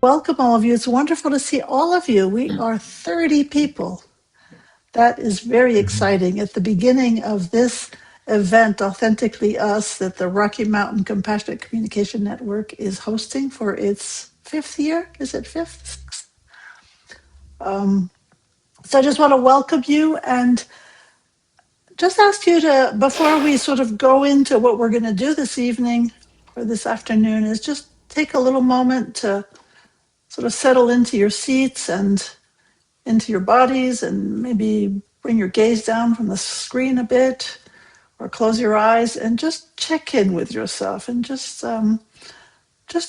Welcome, all of you. It's wonderful to see all of you. We are 30 people. That is very exciting. At the beginning of this event, Authentically Us, that the Rocky Mountain Compassionate Communication Network is hosting for its fifth year. Is it fifth? Sixth? So I just want to welcome you and just ask you to, before we sort of go into what we're going to do this evening or this afternoon, is just take a little moment to sort of settle into your seats and into your bodies, and maybe bring your gaze down from the screen a bit, or close your eyes and just check in with yourself. And just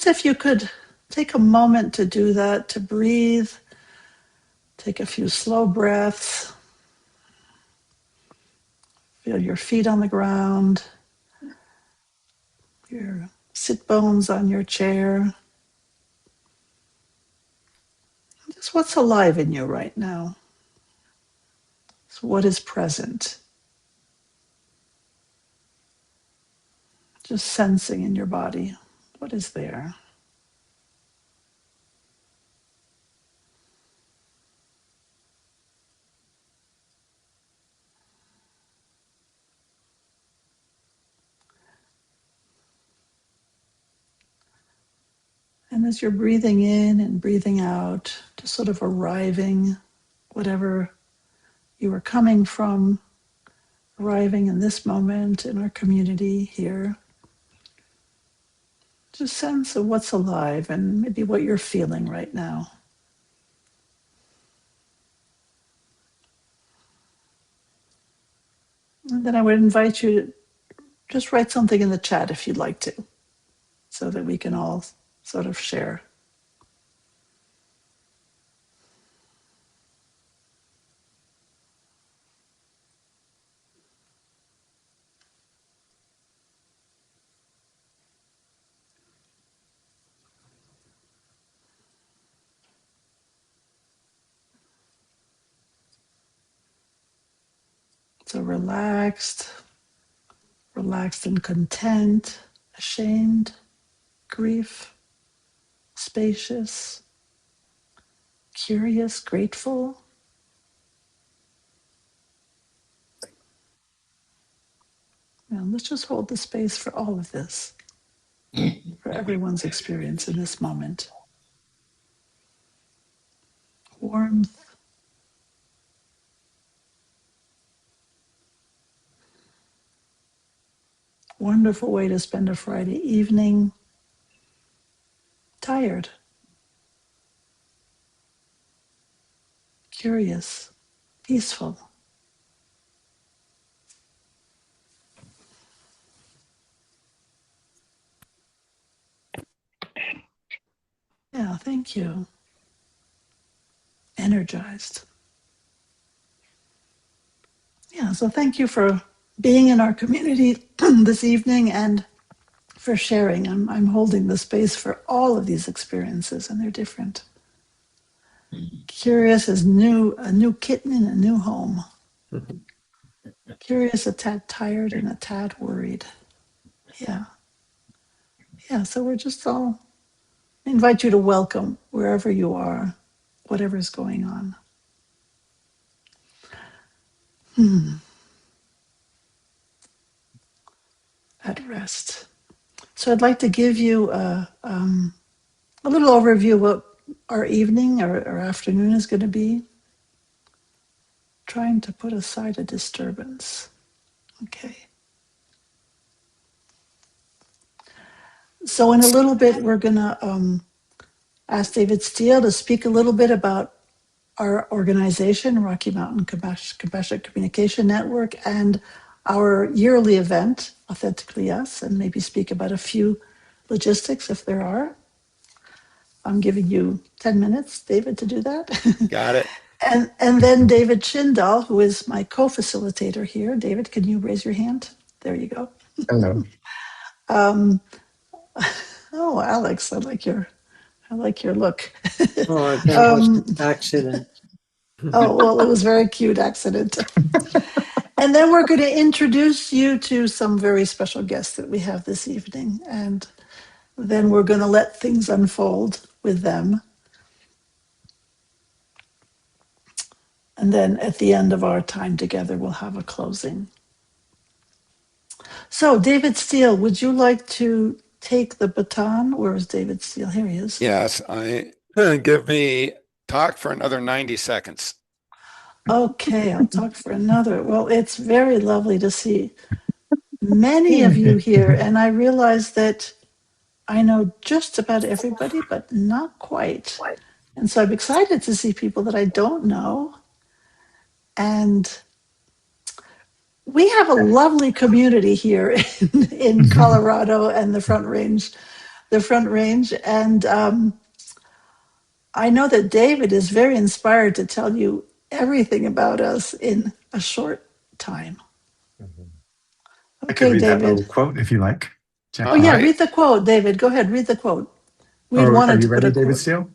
if you could take a moment to do that, to breathe, take a few slow breaths, feel your feet on the ground, your sit bones on your chair. Just what's alive in you right now? So what is present? Just sensing in your body, what is there? And as you're breathing in and breathing out, just sort of arriving, whatever you are coming from, arriving in this moment in our community here. Just sense of what's alive and maybe what you're feeling right now. And then I would invite you to just write something in the chat if you'd like to, so that we can all sort of share. So relaxed and content, ashamed, grief, spacious, curious, grateful. Now, let's just hold the space for all of this, for everyone's experience in this moment. Warmth, wonderful way to spend a Friday evening. Tired, curious, peaceful. Yeah, thank you. Energized. Yeah, so thank you for being in our community this evening and for sharing. I'm holding the space for all of these experiences, and they're different. Curious is new, a new kitten in a new home. Curious, a tad tired, and a tad worried. Yeah. Yeah, so we're just all, I invite you to welcome wherever you are, whatever's going on. At rest. So I'd like to give you a little overview of what our evening or afternoon is going to be. Trying to put aside a disturbance. Okay. So in a little bit, we're going to ask David Steele to speak a little bit about our organization, Rocky Mountain Compassionate Communication Network, and our yearly event, Authentically Us, and maybe speak about a few logistics if there are. I'm giving you 10 minutes, David, to do that. Got it. And then David Schindel, who is my co-facilitator here. David, can you raise your hand? There you go. Hello. Oh, Alex, I like your look. Oh, I can't watch accident. Oh, well, it was very cute accident. And then we're going to introduce you to some very special guests that we have this evening. And then we're going to let things unfold with them. And then at the end of our time together, we'll have a closing. So, David Steele, would you like to take the baton? Where is David Steele? Here he is. Yes, give me talk for another 90 seconds. Okay, I'll talk for another. Well, it's very lovely to see many of you here, and I realize that I know just about everybody, but not quite. And so I'm excited to see people that I don't know. And we have a lovely community here in Colorado and the Front Range. And I know that David is very inspired to tell you everything about us in a short time. I could Okay, read that little David. quote if you like. Oh, yeah, read the quote, David. Go ahead, read the quote. We Are wanted you to put ready, a David quote. Steele?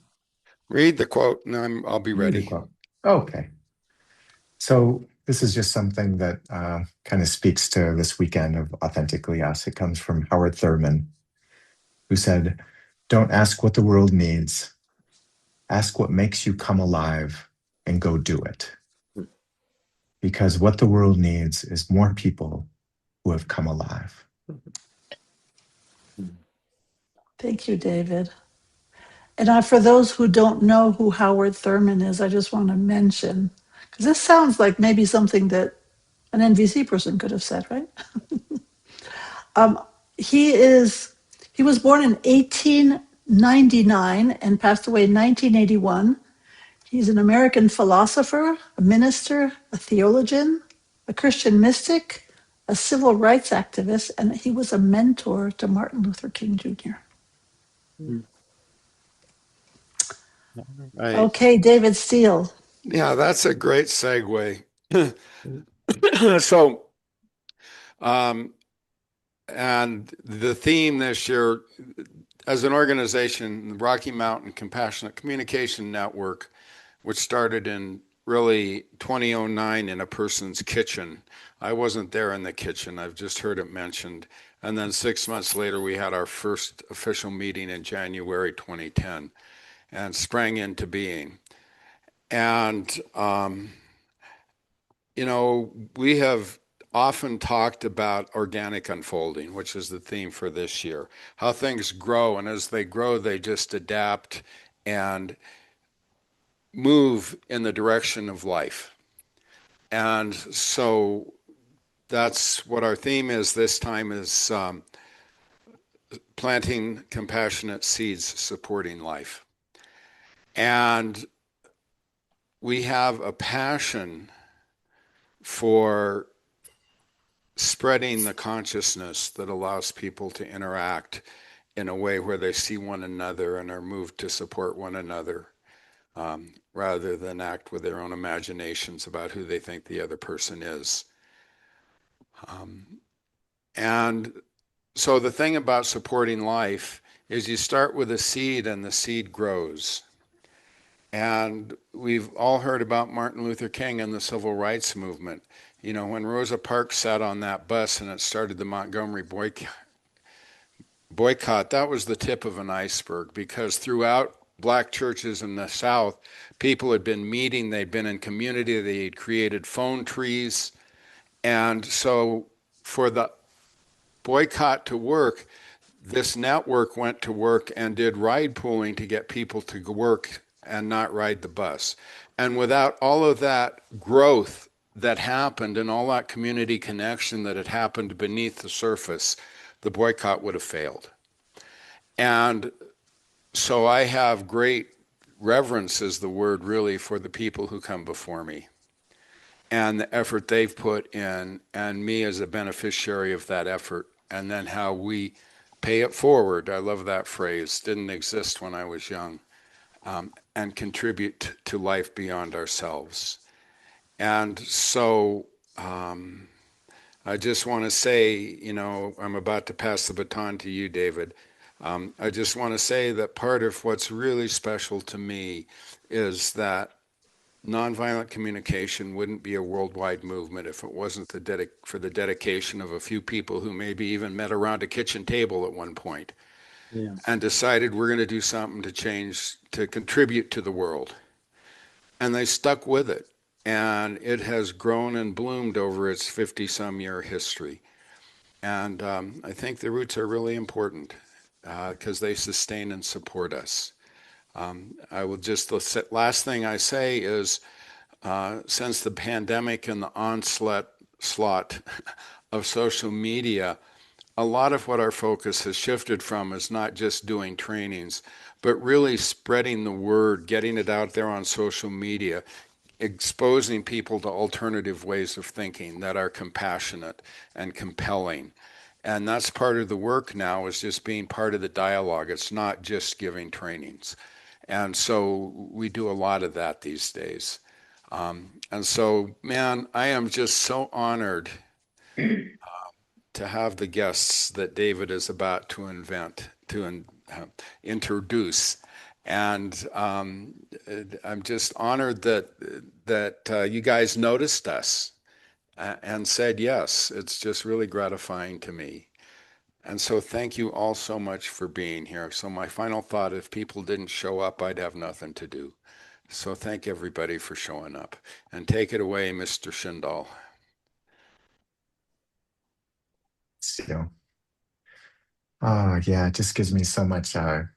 Read the quote, and I'll be Read the ready. quote. Okay. So this is just something that kind of speaks to this weekend of Authentically Us. It comes from Howard Thurman, who said, "Don't ask what the world needs. Ask what makes you come alive and go do it. Because what the world needs is more people who have come alive." Thank you, David. And for those who don't know who Howard Thurman is, I just want to mention, because this sounds like maybe something that an NVC person could have said, right? um, he was born in 1899 and passed away in 1981. He's an American philosopher, a minister, a theologian, a Christian mystic, a civil rights activist, and he was a mentor to Martin Luther King Jr. Right. Okay, David Steele. Yeah, that's a great segue. So, and the theme this year, as an organization, the Rocky Mountain Compassionate Communication Network, which started in really 2009 in a person's kitchen. I wasn't there in the kitchen. I've just heard it mentioned. And then 6 months later, we had our first official meeting in January 2010 and sprang into being. And, we have often talked about organic unfolding, which is the theme for this year, how things grow. And as they grow, they just adapt and move in the direction of life. And so that's what our theme is this time is planting compassionate seeds supporting life. And we have a passion for spreading the consciousness that allows people to interact in a way where they see one another and are moved to support one another. Rather than act with their own imaginations about who they think the other person is. And so the thing about supporting life is you start with a seed and the seed grows. And we've all heard about Martin Luther King and the civil rights movement. When Rosa Parks sat on that bus and it started the Montgomery boycott, that was the tip of an iceberg, because throughout Black churches in the South, people had been meeting, they'd been in community, they had created phone trees. And so for the boycott to work, this network went to work and did ride pooling to get people to work and not ride the bus. And without all of that growth that happened and all that community connection that had happened beneath the surface, the boycott would have failed. And so I have great reverence, is the word really, for the people who come before me and the effort they've put in, and me as a beneficiary of that effort, and then how we pay it forward. I love that phrase, didn't exist when I was young, and contribute to life beyond ourselves. And so I just want to say, I'm about to pass the baton to you, David. I just want to say that part of what's really special to me is that nonviolent communication wouldn't be a worldwide movement if it wasn't for the dedication of a few people who maybe even met around a kitchen table at one point. Yeah. and decided we're going to do something to change, to contribute to the world. And they stuck with it. And it has grown and bloomed over its 50-some year history. And I think the roots are really important because they sustain and support us. I will just, the last thing I say is since the pandemic and the onslaught of social media, a lot of what our focus has shifted from is not just doing trainings, but really spreading the word, getting it out there on social media, exposing people to alternative ways of thinking that are compassionate and compelling. And that's part of the work now, is just being part of the dialogue. It's not just giving trainings. And so we do a lot of that these days. And so, man, I am just so honored to have the guests that David is about to introduce. And I'm just honored that you guys noticed us and said yes. It's just really gratifying to me. And so thank you all so much for being here. So my final thought, if people didn't show up, I'd have nothing to do. So thank everybody for showing up. And take it away, Mr. Schindel. So, oh, yeah, it just gives me so much a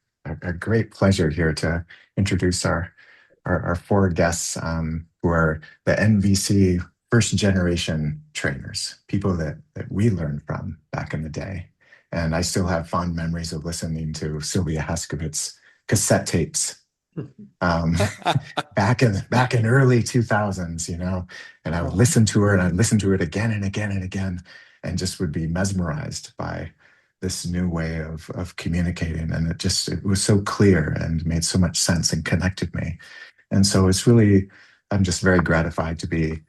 great pleasure here to introduce our four guests who are the NVC first generation trainers, people that we learned from back in the day. And I still have fond memories of listening to Sylvia Haskvitz cassette tapes um, back in early 2000s, and I would listen to her and I'd listen to it again and again and again, and just would be mesmerized by this new way of communicating. And it was so clear and made so much sense and connected me. And so I'm just very gratified to be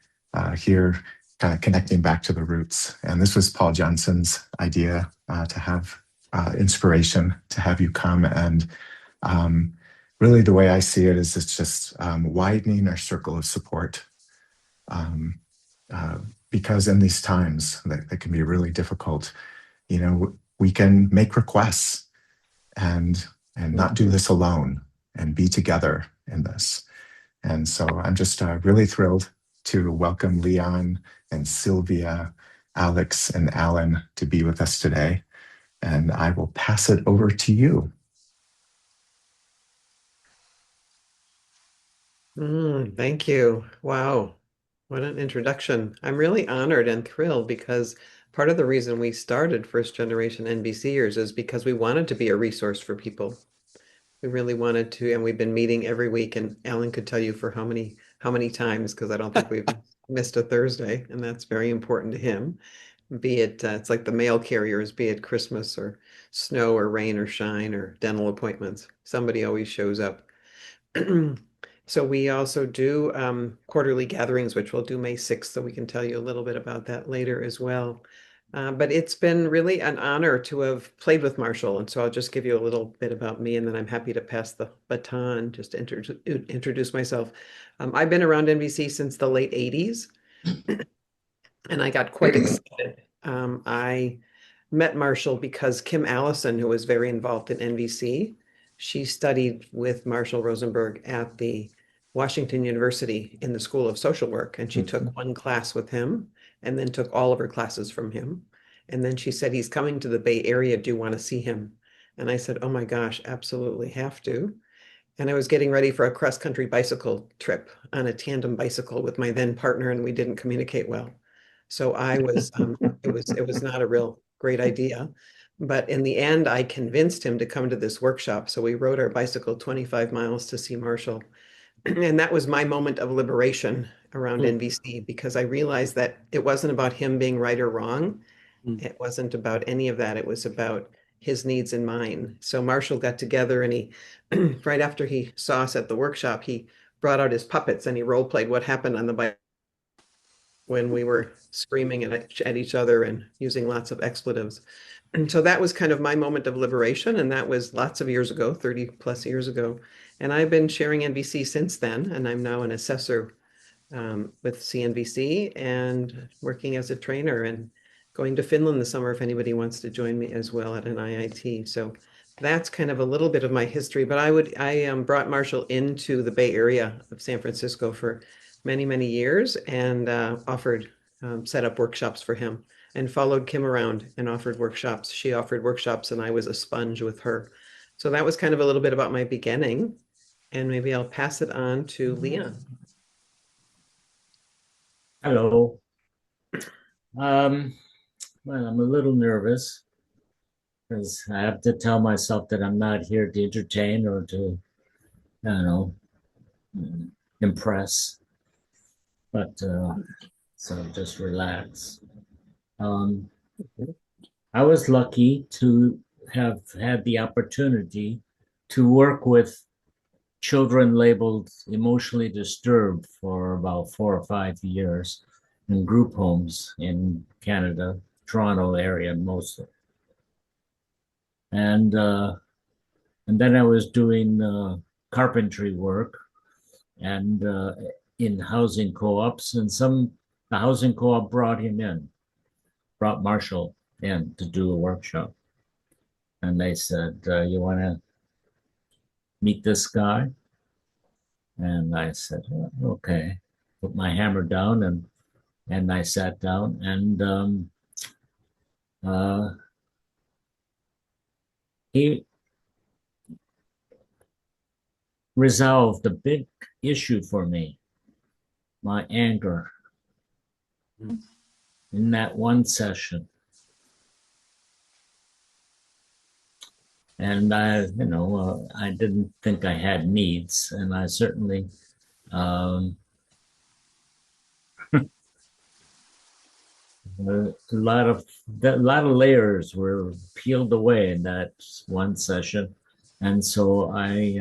here, kind of connecting back to the roots. And this was Paul Johnson's idea to have inspiration, to have you come. And really the way I see it is it's just widening our circle of support. Because in these times that can be really difficult, we can make requests and not do this alone and be together in this. And so I'm just really thrilled to welcome Leon and Sylvia, Alex, and Allan to be with us today. And I will pass it over to you. Thank you. Wow. What an introduction. I'm really honored and thrilled because part of the reason we started First Generation NBCers is because we wanted to be a resource for people. We really wanted to, and we've been meeting every week, and Allan could tell you for how many times, because I don't think we've missed a Thursday, and that's very important to him. Be it, it's like the mail carriers, be it Christmas or snow or rain or shine or dental appointments. Somebody always shows up. So we also do quarterly gatherings, which we'll do May 6th, so we can tell you a little bit about that later as well. But it's been really an honor to have played with Marshall. And so I'll just give you a little bit about me, and then I'm happy to pass the baton just to introduce myself. I've been around NBC since the late 80s, and I got quite excited. I met Marshall because Kim Allison, who was very involved in NBC, she studied with Marshall Rosenberg at the Washington University in the School of Social Work, and she took one class with him and then took all of her classes from him. And then she said, he's coming to the Bay Area. Do you want to see him? And I said, oh my gosh, absolutely have to. And I was getting ready for a cross-country bicycle trip on a tandem bicycle with my then partner, and we didn't communicate well. So I was, it was not a real great idea. But in the end, I convinced him to come to this workshop. So we rode our bicycle 25 miles to see Marshall. And that was my moment of liberation around NBC, because I realized that it wasn't about him being right or wrong. It wasn't about any of that. It was about his needs and mine. So Marshall got together, and he, right after he saw us at the workshop, he brought out his puppets and he role played what happened on the bike when we were screaming at each other and using lots of expletives. And so that was kind of my moment of liberation. And that was lots of years ago, 30 plus years ago. And I've been sharing NBC since then. And I'm now an assessor with CNBC and working as a trainer and going to Finland this summer if anybody wants to join me as well at an IIT. So that's kind of a little bit of my history, but I brought Marshall into the Bay Area of San Francisco for many, many years and offered set up workshops for him and followed Kim around and offered workshops. She offered workshops and I was a sponge with her. So that was kind of a little bit about my beginning, and maybe I'll pass it on to Leon. Hello. Well, I'm a little nervous because I have to tell myself that I'm not here to entertain or to, I don't know, impress. But so just relax. I was lucky to have had the opportunity to work with children labeled emotionally disturbed for about 4 or 5 years in group homes in Canada, Toronto area mostly. And then I was doing carpentry work and in housing co-ops, and the housing co-op brought Marshall in to do a workshop. And they said, you want to meet this guy? And I said, okay. Put my hammer down and I sat down and he resolved a big issue for me, my anger, in that one session. And I didn't think I had needs, and I certainly a lot of layers were peeled away in that one session, and so I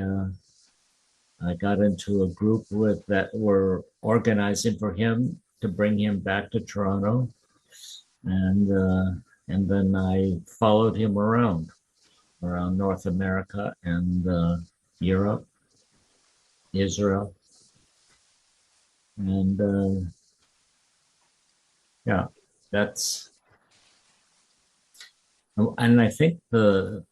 got into a group that were organizing for him to bring him back to Toronto, and then I followed him around North America and Europe, Israel, and yeah, that's. And I think the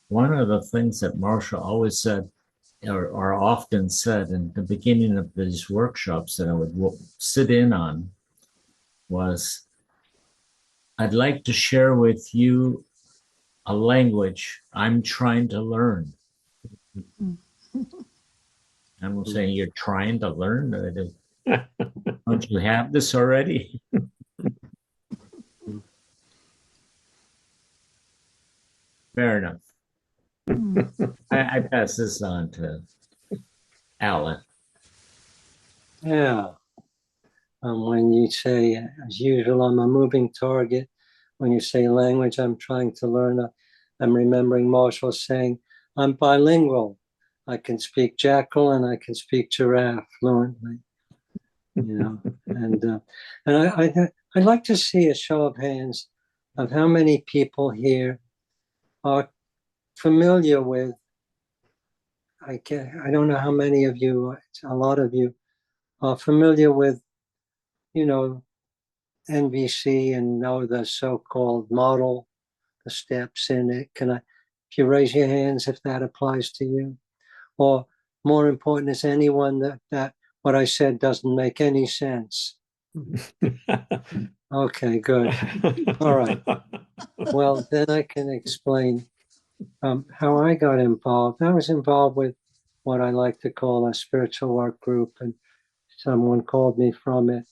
one of the things that Marshall always said, or often said in the beginning of these workshops that I would sit in on, was, I'd like to share with you a language I'm trying to learn. I'm saying, you're trying to learn? Don't you have this already? Fair enough. I pass this on to Allan. Yeah. When you say, as usual, I'm a moving target. When you say language I'm trying to learn, I'm remembering Marshall saying, I'm bilingual. I can speak jackal and I can speak giraffe fluently. And I'd like to see a show of hands of how many people here are familiar with. I don't know how many of you, a lot of you, are familiar with, NVC and know the so-called model, the steps in it. If you raise your hands, if that applies to you, or more important, is anyone that what I said doesn't make any sense? Okay, good. All right. Well, then I can explain how I got involved. I was involved with what I like to call a spiritual work group, and someone called me from it.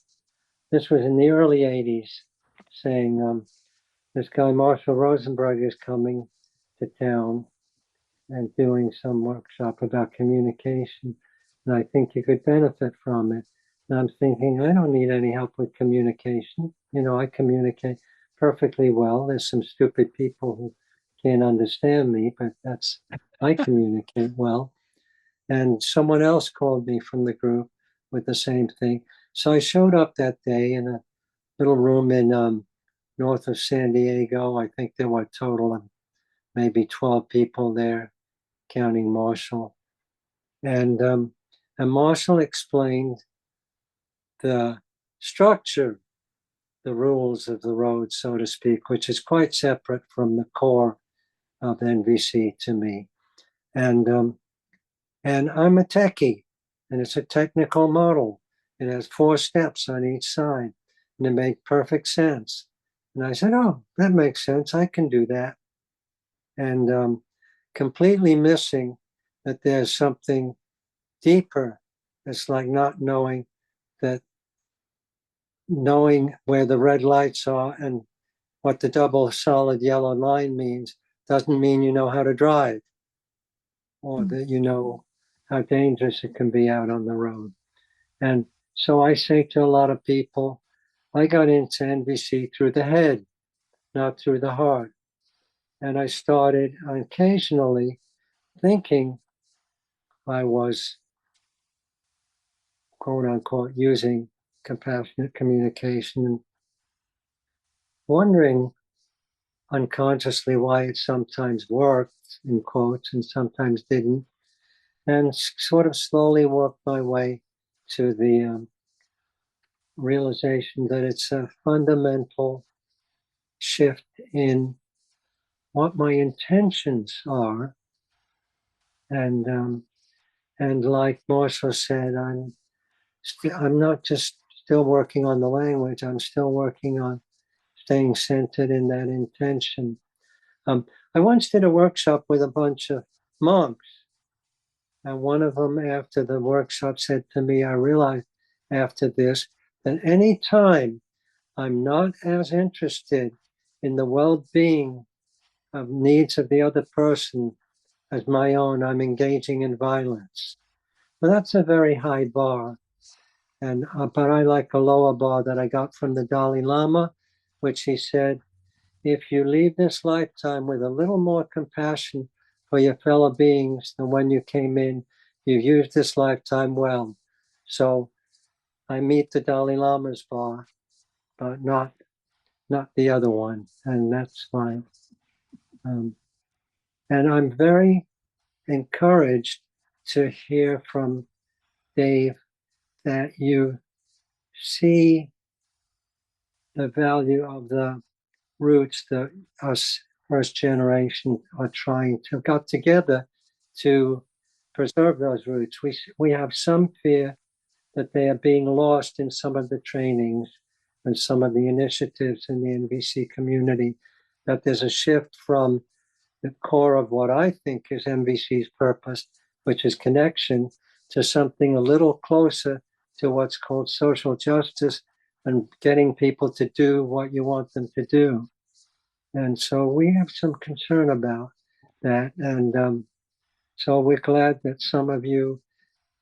This was in the early 80s, saying, this guy Marshall Rosenberg is coming to town and doing some workshop about communication, and I think you could benefit from it. And I'm thinking, I don't need any help with communication. I communicate perfectly well. There's some stupid people who can't understand me, but I communicate well. And someone else called me from the group with the same thing. So I showed up that day in a little room in north of San Diego. I think there were a total of maybe 12 people there, counting Marshall. And Marshall explained the structure, the rules of the road, so to speak, which is quite separate from the core of NVC to me. And I'm a techie, and it's a technical model. It has 4 steps on each side, and it makes perfect sense. And I said, oh, that makes sense. I can do that. And completely missing that there's something deeper. It's like not knowing that knowing where the red lights are and what the double solid yellow line means doesn't mean you know how to drive, or that you know how dangerous it can be out on the road. And so I say to a lot of people, I got into NVC through the head, not through the heart. And I started occasionally thinking I was, quote unquote, using compassionate communication, and wondering unconsciously why it sometimes worked, in quotes, and sometimes didn't. And sort of slowly worked my way to the realization that it's a fundamental shift in what my intentions are. And like Marshall said, I'm not just still working on the language, I'm still working on staying centered in that intention. I once did a workshop with a bunch of monks, and one of them after the workshop said to me, I realized after this that any time I'm not as interested in the well-being of needs of the other person as my own, I'm engaging in violence. Well, that's a very high bar. And but I like a lower bar that I got from the Dalai Lama, which he said, if you leave this lifetime with a little more compassion for your fellow beings than when you came in, you've used this lifetime well. So I meet the Dalai Lama's bar, but not the other one, and that's fine. And I'm very encouraged to hear from Dave that you see the value of the roots that us first generation are trying to got together to preserve those roots. We have some fear that they are being lost in some of the trainings and some of the initiatives in the NVC community, that there's a shift from the core of what I think is NVC's purpose, which is connection, to something a little closer to what's called social justice and getting people to do what you want them to do. And so we have some concern about that. And so we're glad that some of you,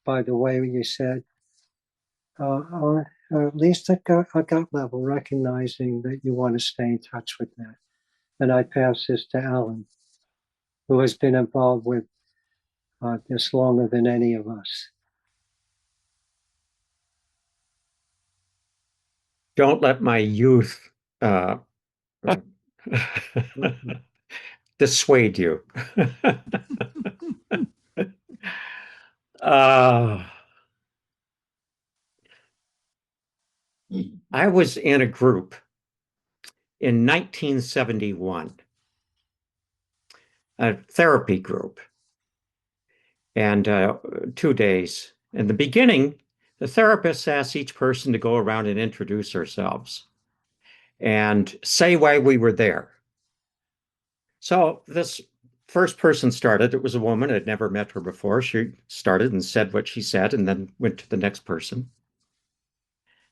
by the way you said, are at least at gut level, recognizing that you want to stay in touch with that. And I pass this to Allan, who has been involved with this longer than any of us. Don't let my youth dissuade you. I was in a group in 1971, a therapy group, and 2 days. In the beginning, the therapist asked each person to go around and introduce ourselves and say why we were there. So this first person started. It was a woman. I'd never met her before. She started and said what she said and then went to the next person.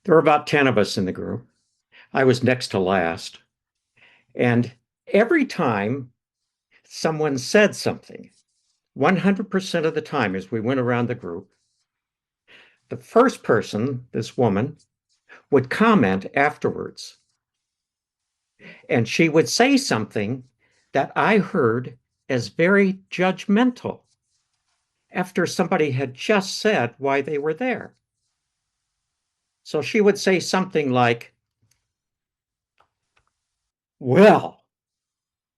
There were about 10 of us in the group. I was next to last. And every time someone said something, 100% of the time as we went around the group, the first person, this woman, would comment afterwards. And she would say something that I heard as very judgmental after somebody had just said why they were there. So she would say something like, well,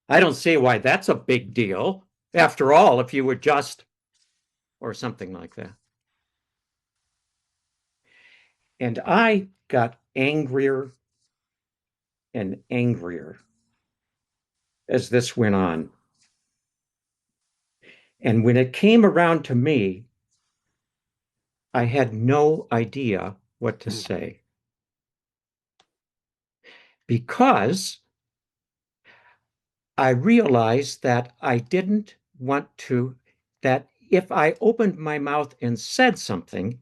I don't see why that's a big deal. After all, if you were just, or something like that. And I got angrier and angrier as this went on. And when it came around to me, I had no idea what to say. Because I realized that I didn't want to, that if I opened my mouth and said something,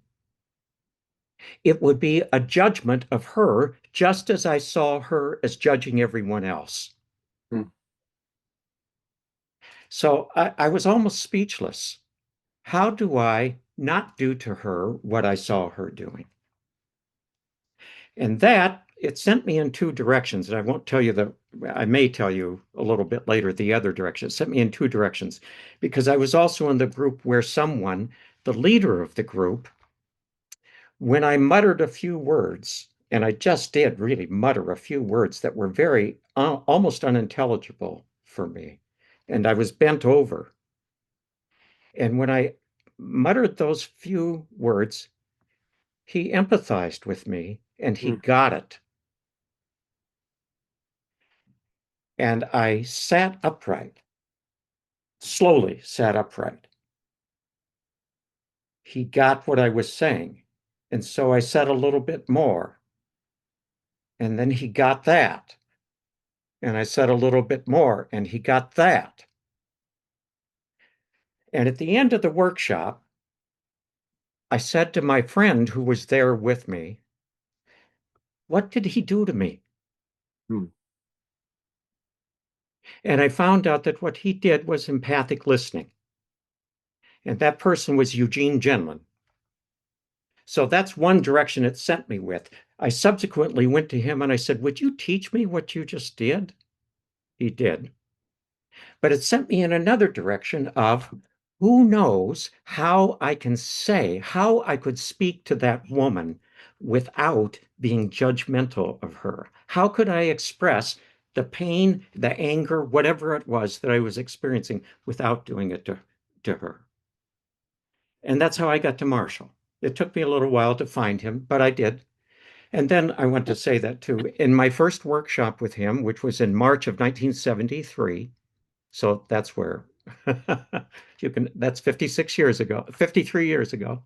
it would be a judgment of her, just as I saw her as judging everyone else. So I was almost speechless. How do I not do to her what I saw her doing? And that, it sent me in two directions. And I won't tell you I may tell you a little bit later the other direction. It sent me in two directions because I was also in the group where someone, the leader of the group, when I muttered a few words, and I just did really mutter a few words that were very almost unintelligible for me, and I was bent over. And when I muttered those few words, he empathized with me and he got it. And I sat upright, slowly sat upright. He got what I was saying. And so I said a little bit more. And then he got that. And I said a little bit more, and he got that. And at the end of the workshop, I said to my friend who was there with me, "What did he do to me?" And I found out that what he did was empathic listening. And that person was Eugene Genlin. So that's one direction it sent me with. I subsequently went to him and I said, "Would you teach me what you just did?" He did. But it sent me in another direction of who knows how I can say, how I could speak to that woman without being judgmental of her. How could I express the pain, the anger, whatever it was that I was experiencing without doing it to her? And that's how I got to Marshall. It took me a little while to find him, but I did. And then I want to say that too. In my first workshop with him, which was in March of 1973, so that's where that's 56 years ago, 53 years ago.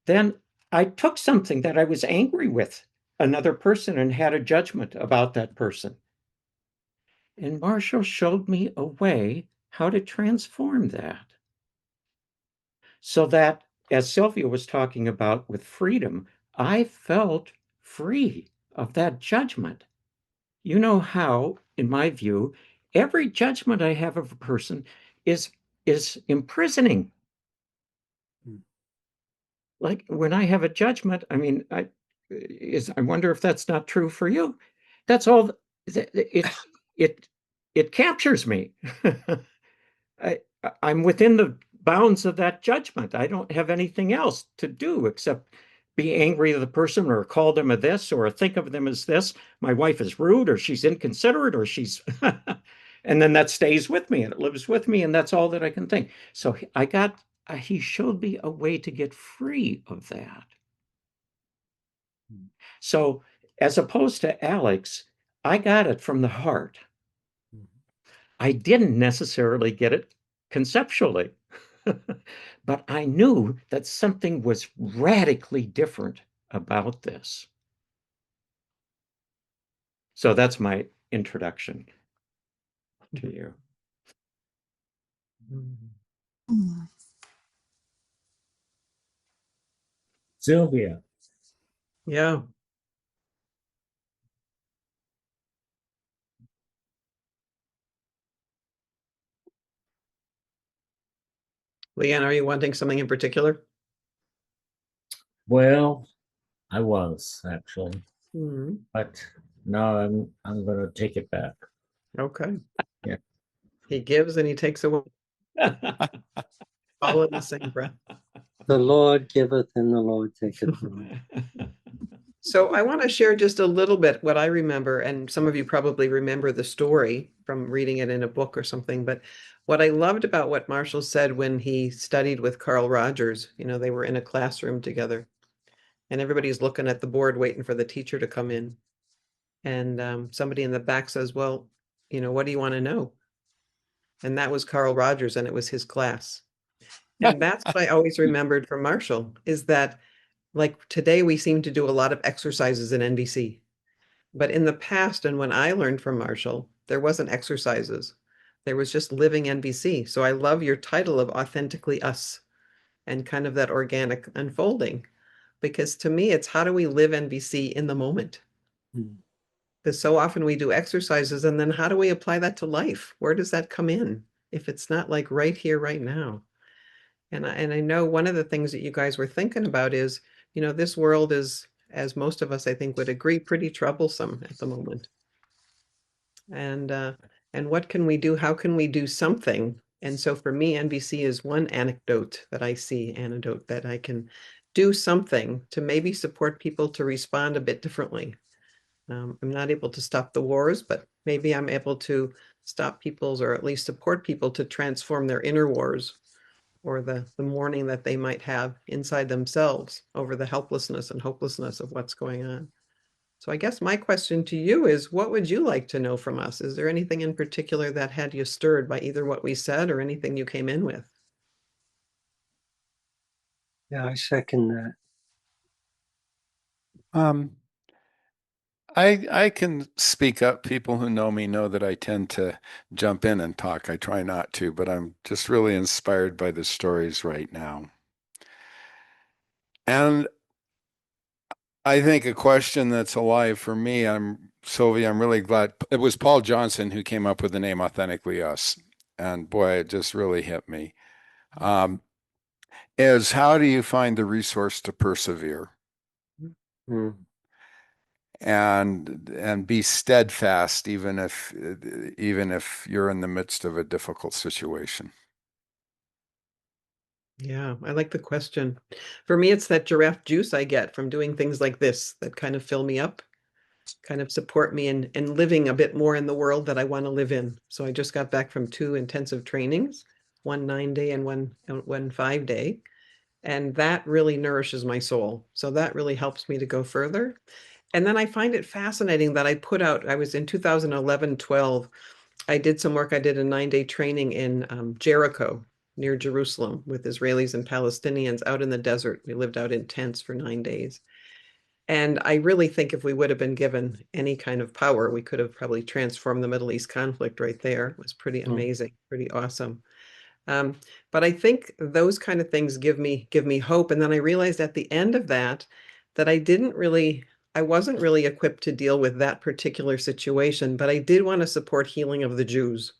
Then I took something that I was angry with another person and had a judgment about that person. And Marshall showed me a way how to transform that. So that, as Sylvia was talking about with freedom, I felt free of that judgment. You know how, in my view, every judgment I have of a person is imprisoning. Like when I have a judgment, I mean, I wonder if that's not true for you. That's all. It captures me. I'm within the bounds of that judgment. I don't have anything else to do except be angry at the person or call them a this or think of them as this. My wife is rude or she's inconsiderate or she's, and then that stays with me and it lives with me. And that's all that I can think. So he showed me a way to get free of that. So as opposed to Alex, I got it from the heart. I didn't necessarily get it conceptually, but I knew that something was radically different about this. So that's my introduction to you. Sylvia. Yeah. Leanne, are you wanting something in particular? Well, I was actually, but now I'm going to take it back. Okay. Yeah. He gives and he takes away. All in the same breath. The Lord giveth and the Lord taketh away. So I want to share just a little bit what I remember, and some of you probably remember the story from reading it in a book or something, but what I loved about what Marshall said when he studied with Carl Rogers, they were in a classroom together and everybody's looking at the board waiting for the teacher to come in. And somebody in the back says, "Well, what do you want to know?" and that was Carl Rogers, and it was his class. And that's what I always remembered from Marshall, is that like today we seem to do a lot of exercises in NBC. But in the past, and when I learned from Marshall, there wasn't exercises. There was just living NBC. So I love your title of Authentically Us and kind of that organic unfolding. Because to me, it's how do we live NBC in the moment? Because so often we do exercises, and then how do we apply that to life? Where does that come in if it's not like right here, right now? And I know one of the things that you guys were thinking about is, this world is, as most of us, I think, would agree, pretty troublesome at the moment. And what can we do? How can we do something? And so for me, NBC is one anecdote that I see, antidote that I can do something to maybe support people to respond a bit differently. I'm not able to stop the wars, but maybe I'm able to stop people's, or at least support people to transform their inner wars, or the mourning that they might have inside themselves over the helplessness and hopelessness of what's going on. So I guess my question to you is, what would you like to know from us? Is there anything in particular that had you stirred by either what we said or anything you came in with? Yeah, I second that. I can speak up. People who know me know that I tend to jump in and talk. I try not to, but I'm just really inspired by the stories right now. And I think a question that's alive for me, Sylvia, I'm really glad it was Paul Johnson who came up with the name Authentically Us. And boy, it just really hit me. Is how do you find the resource to persevere? Mm. And be steadfast even if you're in the midst of a difficult situation. Yeah, I like the question. For me, it's that giraffe juice I get from doing things like this that kind of fill me up, kind of support me in living a bit more in the world that I want to live in. So I just got back from 2 intensive trainings, one 9-day and one 5-day. And that really nourishes my soul. So that really helps me to go further. And then I find it fascinating that I was in 2011, 12, I did some work. I did a 9-day training in Jericho, near Jerusalem, with Israelis and Palestinians out in the desert. We lived out in tents for 9 days. And I really think if we would have been given any kind of power, we could have probably transformed the Middle East conflict right there. It was pretty amazing, pretty awesome. But I think those kind of things give me hope. And then I realized at the end of that I wasn't really equipped to deal with that particular situation, but I did want to support healing of the Jews.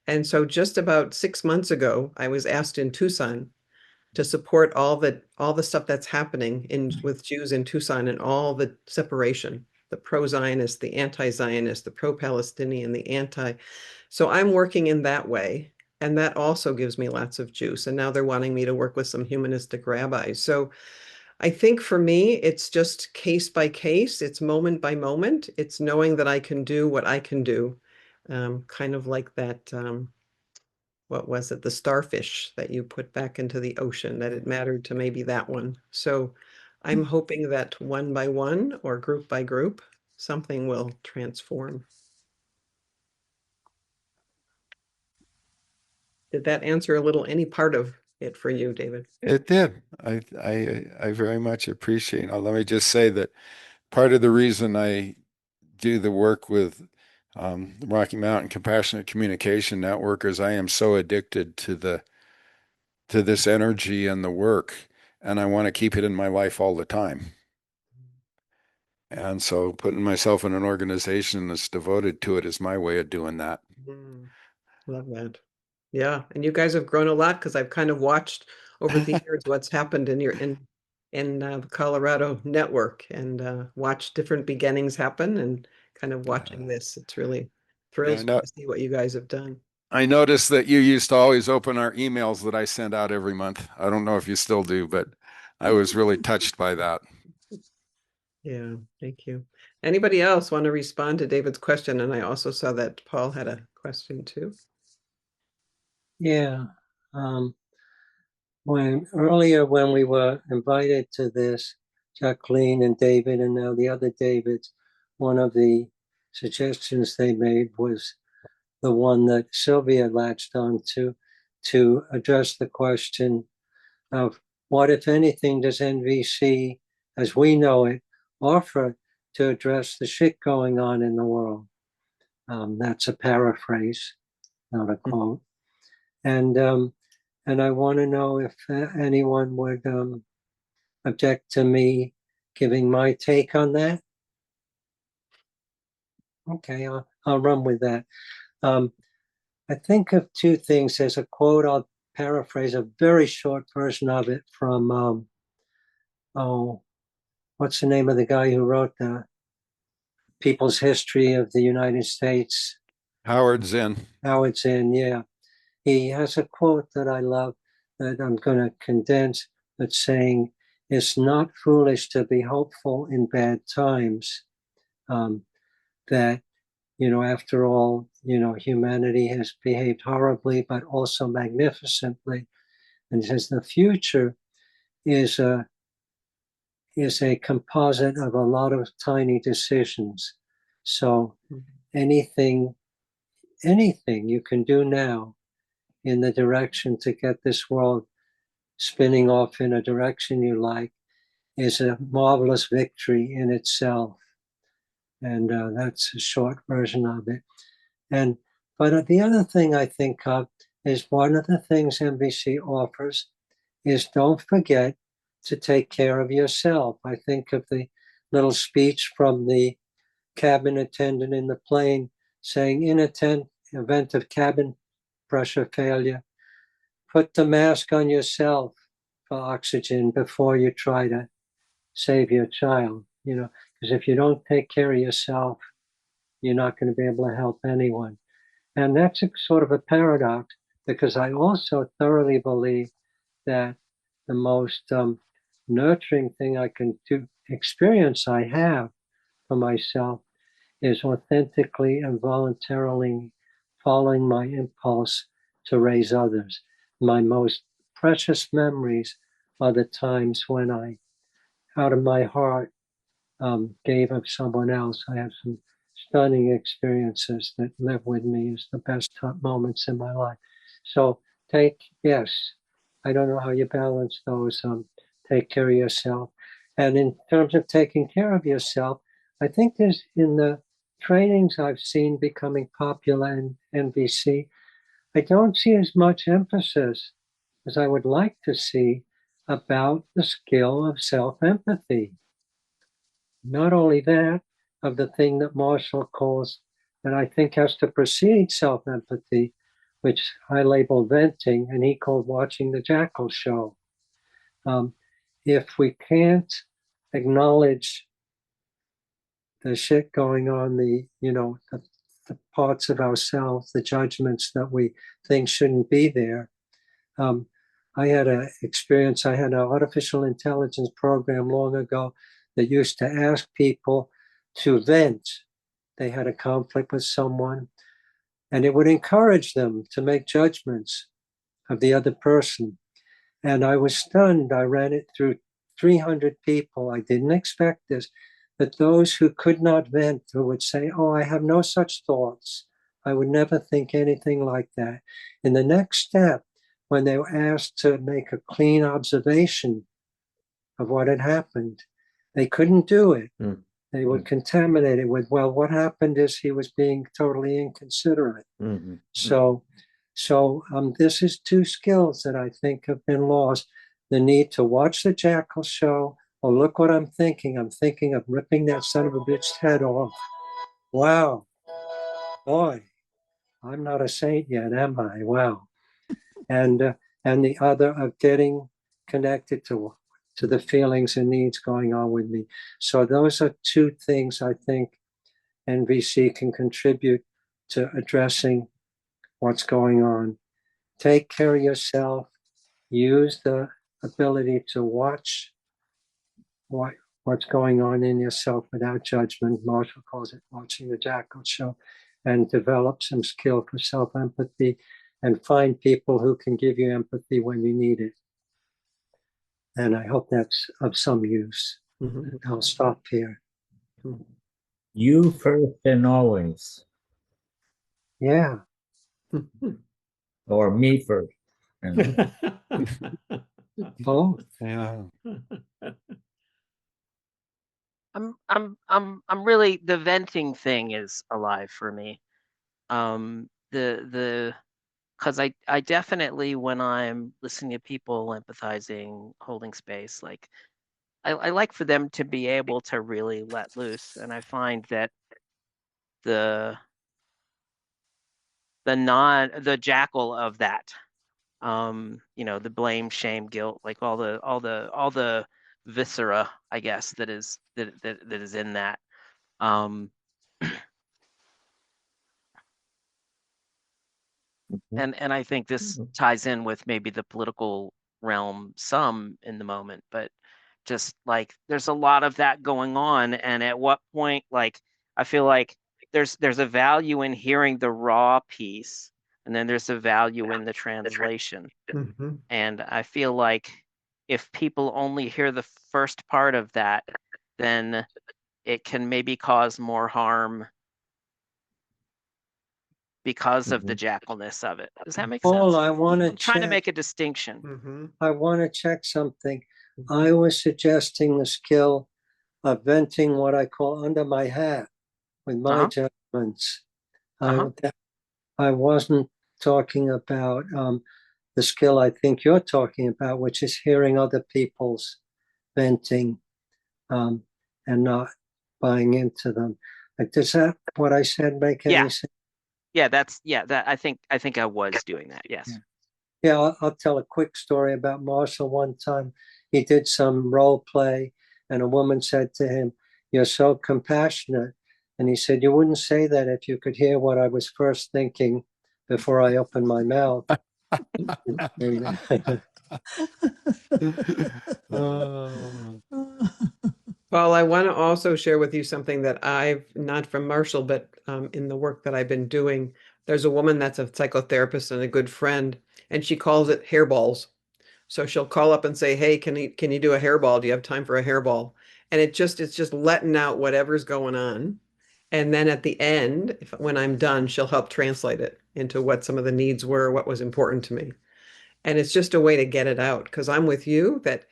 And so just about 6 months ago, I was asked in Tucson to support all the stuff that's happening with Jews in Tucson, and all the separation, the pro-Zionist, the anti-Zionist, the pro-Palestinian, the anti. So I'm working in that way. And that also gives me lots of juice. And now they're wanting me to work with some humanistic rabbis. So I think for me, it's just case by case, it's moment by moment. It's knowing that I can do what I can do. Kind of like that, what was it, the starfish that you put back into the ocean, that it mattered to maybe that one. So I'm hoping that one by one or group by group, something will transform. Did that answer any part of it for you, David? It did. I very much appreciate it. Let me just say that part of the reason I do the work with the Rocky Mountain Compassionate Communication Network is I am so addicted to this energy and the work, and I want to keep it in my life all the time. And so putting myself in an organization that's devoted to it is my way of doing that. Love that. Yeah, and you guys have grown a lot, because I've kind of watched over the years what's happened in the Colorado network, and watched different beginnings happen, and kind of watching this. It's really thrills me to see what you guys have done. I noticed that you used to always open our emails that I send out every month. I don't know if you still do, but I was really touched by that. Yeah, thank you. Anybody else want to respond to David's question? And I also saw that Paul had a question too. Yeah. When we were invited to this, Jacqueline and David, and now the other Davids, one of the suggestions they made was the one that Sylvia latched on to address the question of what, if anything, does NVC, as we know it, offer to address the shit going on in the world? That's a paraphrase, not a quote. And I want to know if anyone would object to me giving my take on that. Okay, I'll run with that. I think of two things. There's a quote, I'll paraphrase a very short version of it from, what's the name of the guy who wrote the People's History of the United States? Howard Zinn. Howard Zinn, yeah. He has a quote that I love that I'm going to condense, that's saying, it's not foolish to be hopeful in bad times. That, after all, humanity has behaved horribly, but also magnificently. And he says the future is a composite of a lot of tiny decisions. So anything you can do now in the direction to get this world spinning off in a direction you like is a marvelous victory in itself. And that's a short version of it. But the other thing I think of is one of the things NVC offers is don't forget to take care of yourself. I think of the little speech from the cabin attendant in the plane saying, in event of cabin pressure failure, put the mask on yourself for oxygen before you try to save your child, because if you don't take care of yourself, you're not going to be able to help anyone. And that's sort of a paradox, because I also thoroughly believe that the most nurturing thing I can experience I have for myself is authentically and voluntarily following my impulse to raise others. My most precious memories are the times when I, out of my heart, gave of someone else. I have some stunning experiences that live with me as the best moments in my life. So yes, I don't know how you balance those. Take care of yourself. And in terms of taking care of yourself, I think there's, in the trainings I've seen becoming popular in NVC, I don't see as much emphasis as I would like to see about the skill of self-empathy. Not only that, of the thing that Marshall calls, that I think has to precede self-empathy, which I label venting, and he called watching the jackal show. If we can't acknowledge the shit going on, the parts of ourselves, the judgments that we think shouldn't be there. I had an experience, I had an artificial intelligence program long ago that used to ask people to vent. They had a conflict with someone, and it would encourage them to make judgments of the other person. And I was stunned. I ran it through 300 people. I didn't expect this, but those who could not vent, who would say, oh, I have no such thoughts. I would never think anything like that. In the next step, when they were asked to make a clean observation of what had happened, they couldn't do it. They would contaminate it with, well, what happened is he was being totally inconsiderate. So this is two skills that I think have been lost. The need to watch the jackal show. Oh, look what I'm thinking. I'm thinking of ripping that son of a bitch's head off. Wow. Boy, I'm not a saint yet, am I? Wow. And the other of getting connected to the feelings and needs going on with me. So those are two things I think NVC can contribute to addressing what's going on. Take care of yourself. Use the ability to watch what's going on in yourself without judgment. Marshall calls it watching the jackal show. And develop some skill for self-empathy, and find people who can give you empathy when you need it. And I hope that's of some use. I'll stop here. You first and always. Yeah. or me first. And Oh, Yeah. I'm really, the venting thing is alive for me. The because I definitely, when I'm listening to people, empathizing, holding space, like I like for them to be able to really let loose. And I find that the the jackal of that, the blame, shame, guilt, like all the viscera, I guess, that is in that. Um, and I think this ties in with maybe the political realm some in the moment, but just like there's a lot of that going on, and at what point, like I feel like there's a value in hearing the raw piece, and then there's a value in the translation. Mhm. And I feel like if people only hear the first part of that, then it can maybe cause more harm because of the jackalness of it. Does that make Paul, sense? I want to I'm trying to check. make a distinction. Mhm. I want to check something. I was suggesting the skill of venting what I call under my hat with my Uh-huh. judgments. Uh-huh. I wasn't talking about the skill I think you're talking about, which is hearing other people's venting and not buying into them. Like, does that what I said make any Yeah. sense? Yeah, that I think I was doing that. Yes. Yeah, I'll tell a quick story about Marshall. One time he did some role play, and a woman said to him, "You're so compassionate." And he said, "You wouldn't say that if you could hear what I was first thinking before I opened my mouth." Oh. Paul, I want to also share with you something that I've, not from Marshall, but in the work that I've been doing. There's a woman that's a psychotherapist and a good friend, and she calls it hairballs. So she'll call up and say, "Hey, can you do a hairball? Do you have time for a hairball?" And it's just letting out whatever's going on. And then at the end, when I'm done, she'll help translate it into what some of the needs were, what was important to me. And it's just a way to get it out. Because I'm with you that,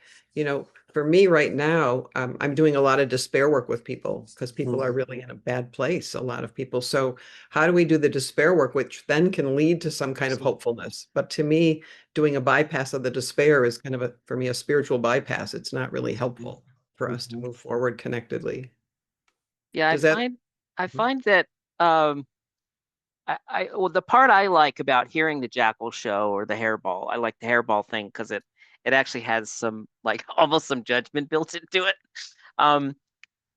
for me right now, I'm doing a lot of despair work with people because people are really in a bad place, a lot of people. So how do we do the despair work, which then can lead to some kind of hopefulness? But to me, doing a bypass of the despair is kind of for me, a spiritual bypass. It's not really helpful for us to move forward connectedly. Yeah, I Does that? find I find that um well, the part I like about hearing the Jackal show or the hairball, I like the hairball thing because it actually has some, like, almost some judgment built into it. Um,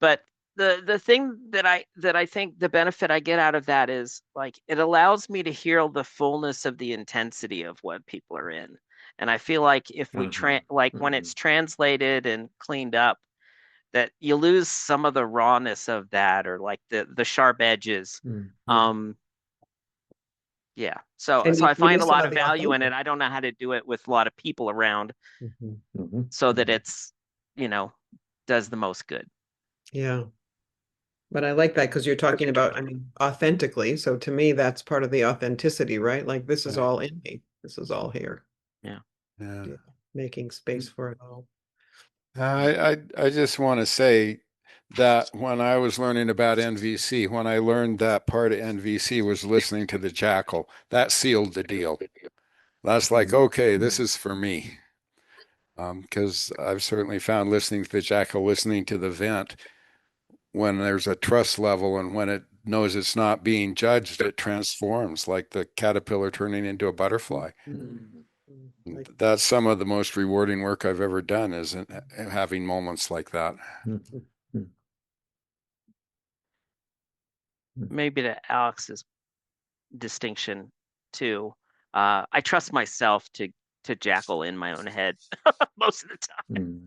but the thing that I think the benefit I get out of that is, like, it allows me to hear the fullness of the intensity of what people are in. And I feel like if we like when it's translated and cleaned up, that you lose some of the rawness of that, or like the sharp edges. Mhm. Um, yeah. So And so I you find a lose some lot of of the value in it. authentic. I don't know how to do it with a lot of people around so that it's, you know, does the most good. Yeah. But I like that because you're talking about, I mean, authentically. So to me, that's part of the authenticity, right? Like this is Right. all in me. This is all here. Yeah. Yeah. Yeah. Making space for it all. I just want to say that when I was learning about NVC, when I learned that part of NVC was listening to the jackal, that sealed the deal. That's like, okay, this is for me. Because I've certainly found listening to the jackal, listening to the vent, when there's a trust level and when it knows it's not being judged, it transforms, like the caterpillar turning into a butterfly. Like, That's some of the most rewarding work I've ever done, is having moments like that. Maybe to Alex's distinction too. I trust myself to jackal in my own head most of the time.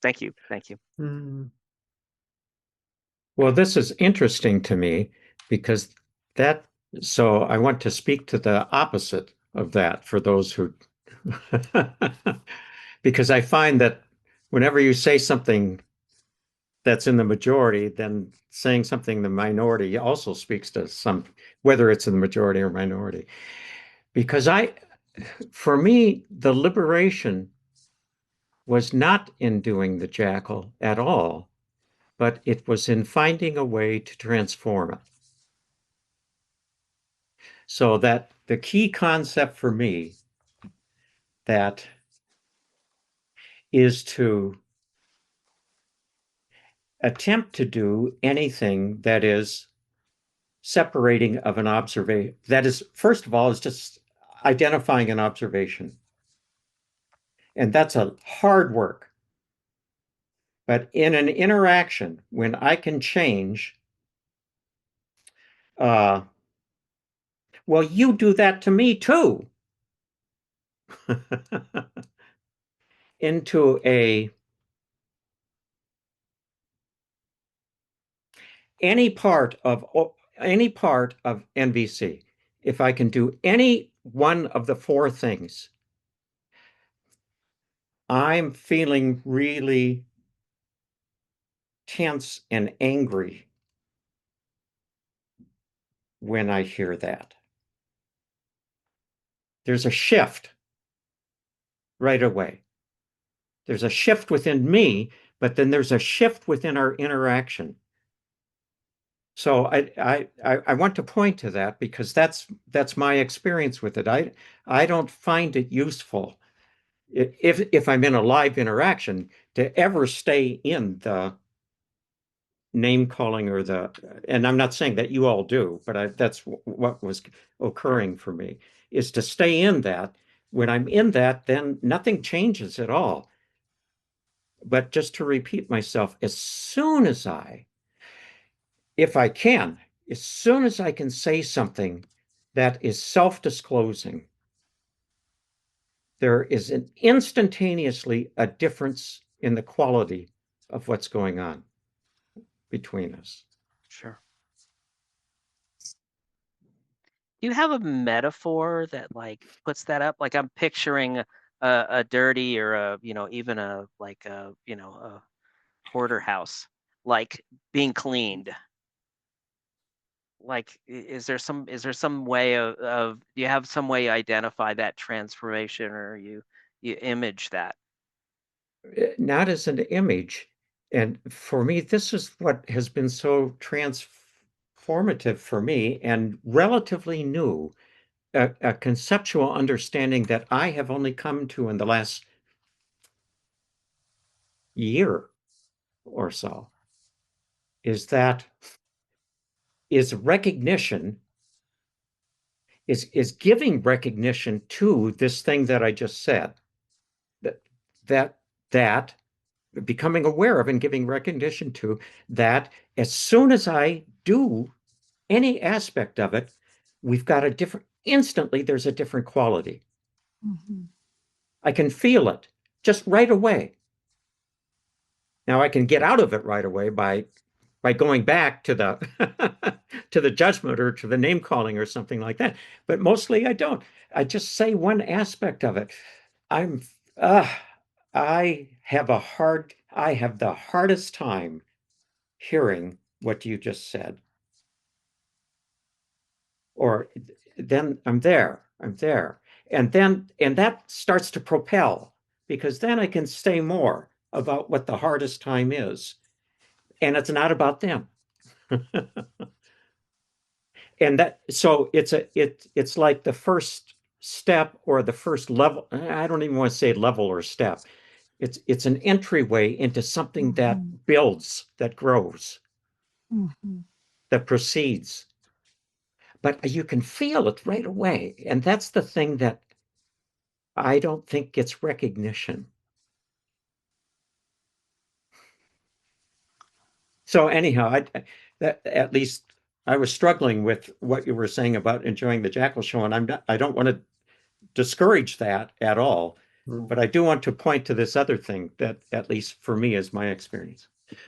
Thank you. Thank you. Well, this is interesting to me because so I want to speak to the opposite of that for those who, because I find that whenever you say something that's in the majority, then saying something in the minority also speaks to whether it's in the majority or minority. Because for me, the liberation was not in doing the jackal at all, but it was in finding a way to transform it. So that the key concept for me that is to attempt to do anything that is separating of an observation. That is, first of all, is just identifying an observation. And that's a hard work. But in an interaction, when I can change, well, you do that to me too, into any part of NVC, if I can do any one of the four things, I'm feeling really tense and angry when I hear that. There's a shift right away. There's a shift within me, but then there's a shift within our interaction. So I want to point to that because that's my experience with it. I don't find it useful if I'm in a live interaction to ever stay in the name calling and I'm not saying that you all do, but that's what was occurring for me, is to stay in that. When I'm in that, then nothing changes at all. But just to repeat myself, if I can, as soon as I can say something that is self-disclosing, there is instantaneously a difference in the quality of what's going on between us. Sure. Do you have a metaphor that like puts that up? Like I'm picturing a dirty or even a hoarder house like being cleaned. Like is there some way of do you have some way you identify that transformation or you image that? Not as an image. And for me, this is what has been so transformative for me and relatively new, a conceptual understanding that I have only come to in the last year or so, is recognition, is giving recognition to this thing that I just said, that becoming aware of and giving recognition to that. As soon as I do any aspect of it, instantly there's a different quality. Mm-hmm. I can feel it just right away. Now I can get out of it right away by going back to the to the judgment or to the name calling or something like that. But mostly I don't. I just say one aspect of it. I have the hardest time hearing what you just said. Or then I'm there. And that starts to propel, because then I can say more about what the hardest time is. And it's not about them. And so it's like the first step or the first level. I don't even want to say level or step. It's an entryway into something that builds, that grows, that proceeds. But you can feel it right away. And that's the thing that I don't think gets recognition. So anyhow, at least I was struggling with what you were saying about enjoying the Jackal Show, and I don't want to discourage that at all, but I do want to point to this other thing that, at least for me, is my experience.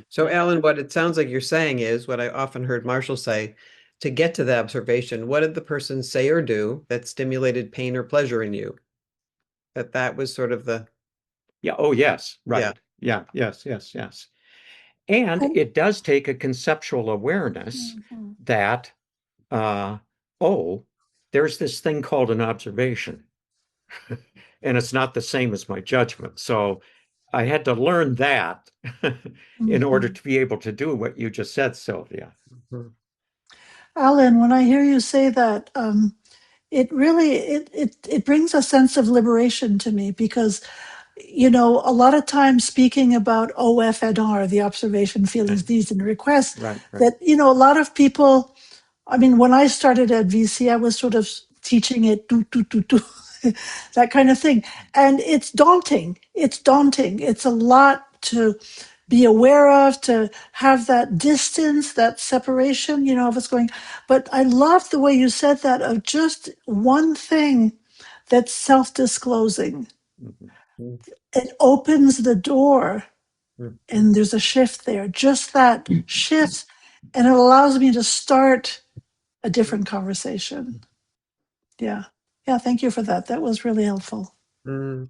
So, Allan, what it sounds like you're saying is what I often heard Marshall say: to get to the observation, what did the person say or do that stimulated pain or pleasure in you? That was sort of the... Yeah. Oh, yes. Right. Yeah. Yes. And it does take a conceptual awareness that, oh, there's this thing called an observation. And it's not the same as my judgment. So I had to learn that in order to be able to do what you just said, Sylvia. Allan, when I hear you say that, it really it brings a sense of liberation to me, because a lot of times speaking about OFNR, the observation, feelings, needs, and requests, Right. that a lot of people, I mean, when I started at VC, I was sort of teaching it that kind of thing, and it's daunting. It's daunting. It's a lot to be aware of, to have that distance, that separation, of what's going. But I love the way you said that, of just one thing that's self-disclosing. It opens the door, and there's a shift there. Just that shift, and it allows me to start a different conversation. Yeah. Thank you for that. That was really helpful. For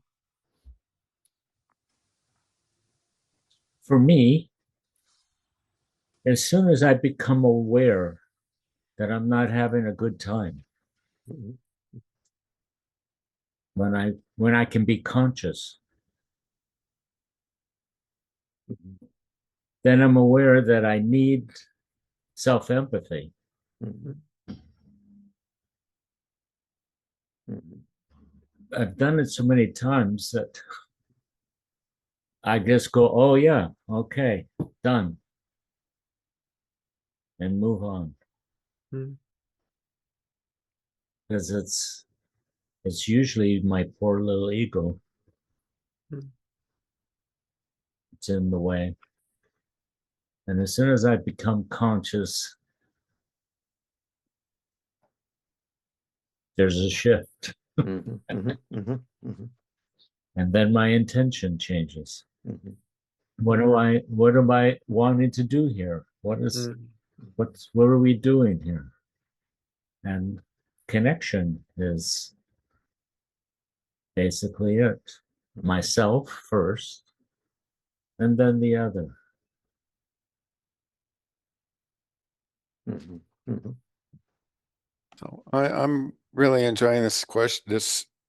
me, as soon as I become aware that I'm not having a good time, when I can be conscious, then I'm aware that I need self-empathy. I've done it so many times that I just go, oh yeah, okay, done, and move on. Because it's usually my poor little ego. It's in the way. And as soon as I become conscious, there's a shift. And then my intention changes. What am I wanting to do here? What are we doing here? And connection is basically it. Myself first, and then the other. So I'm really enjoying this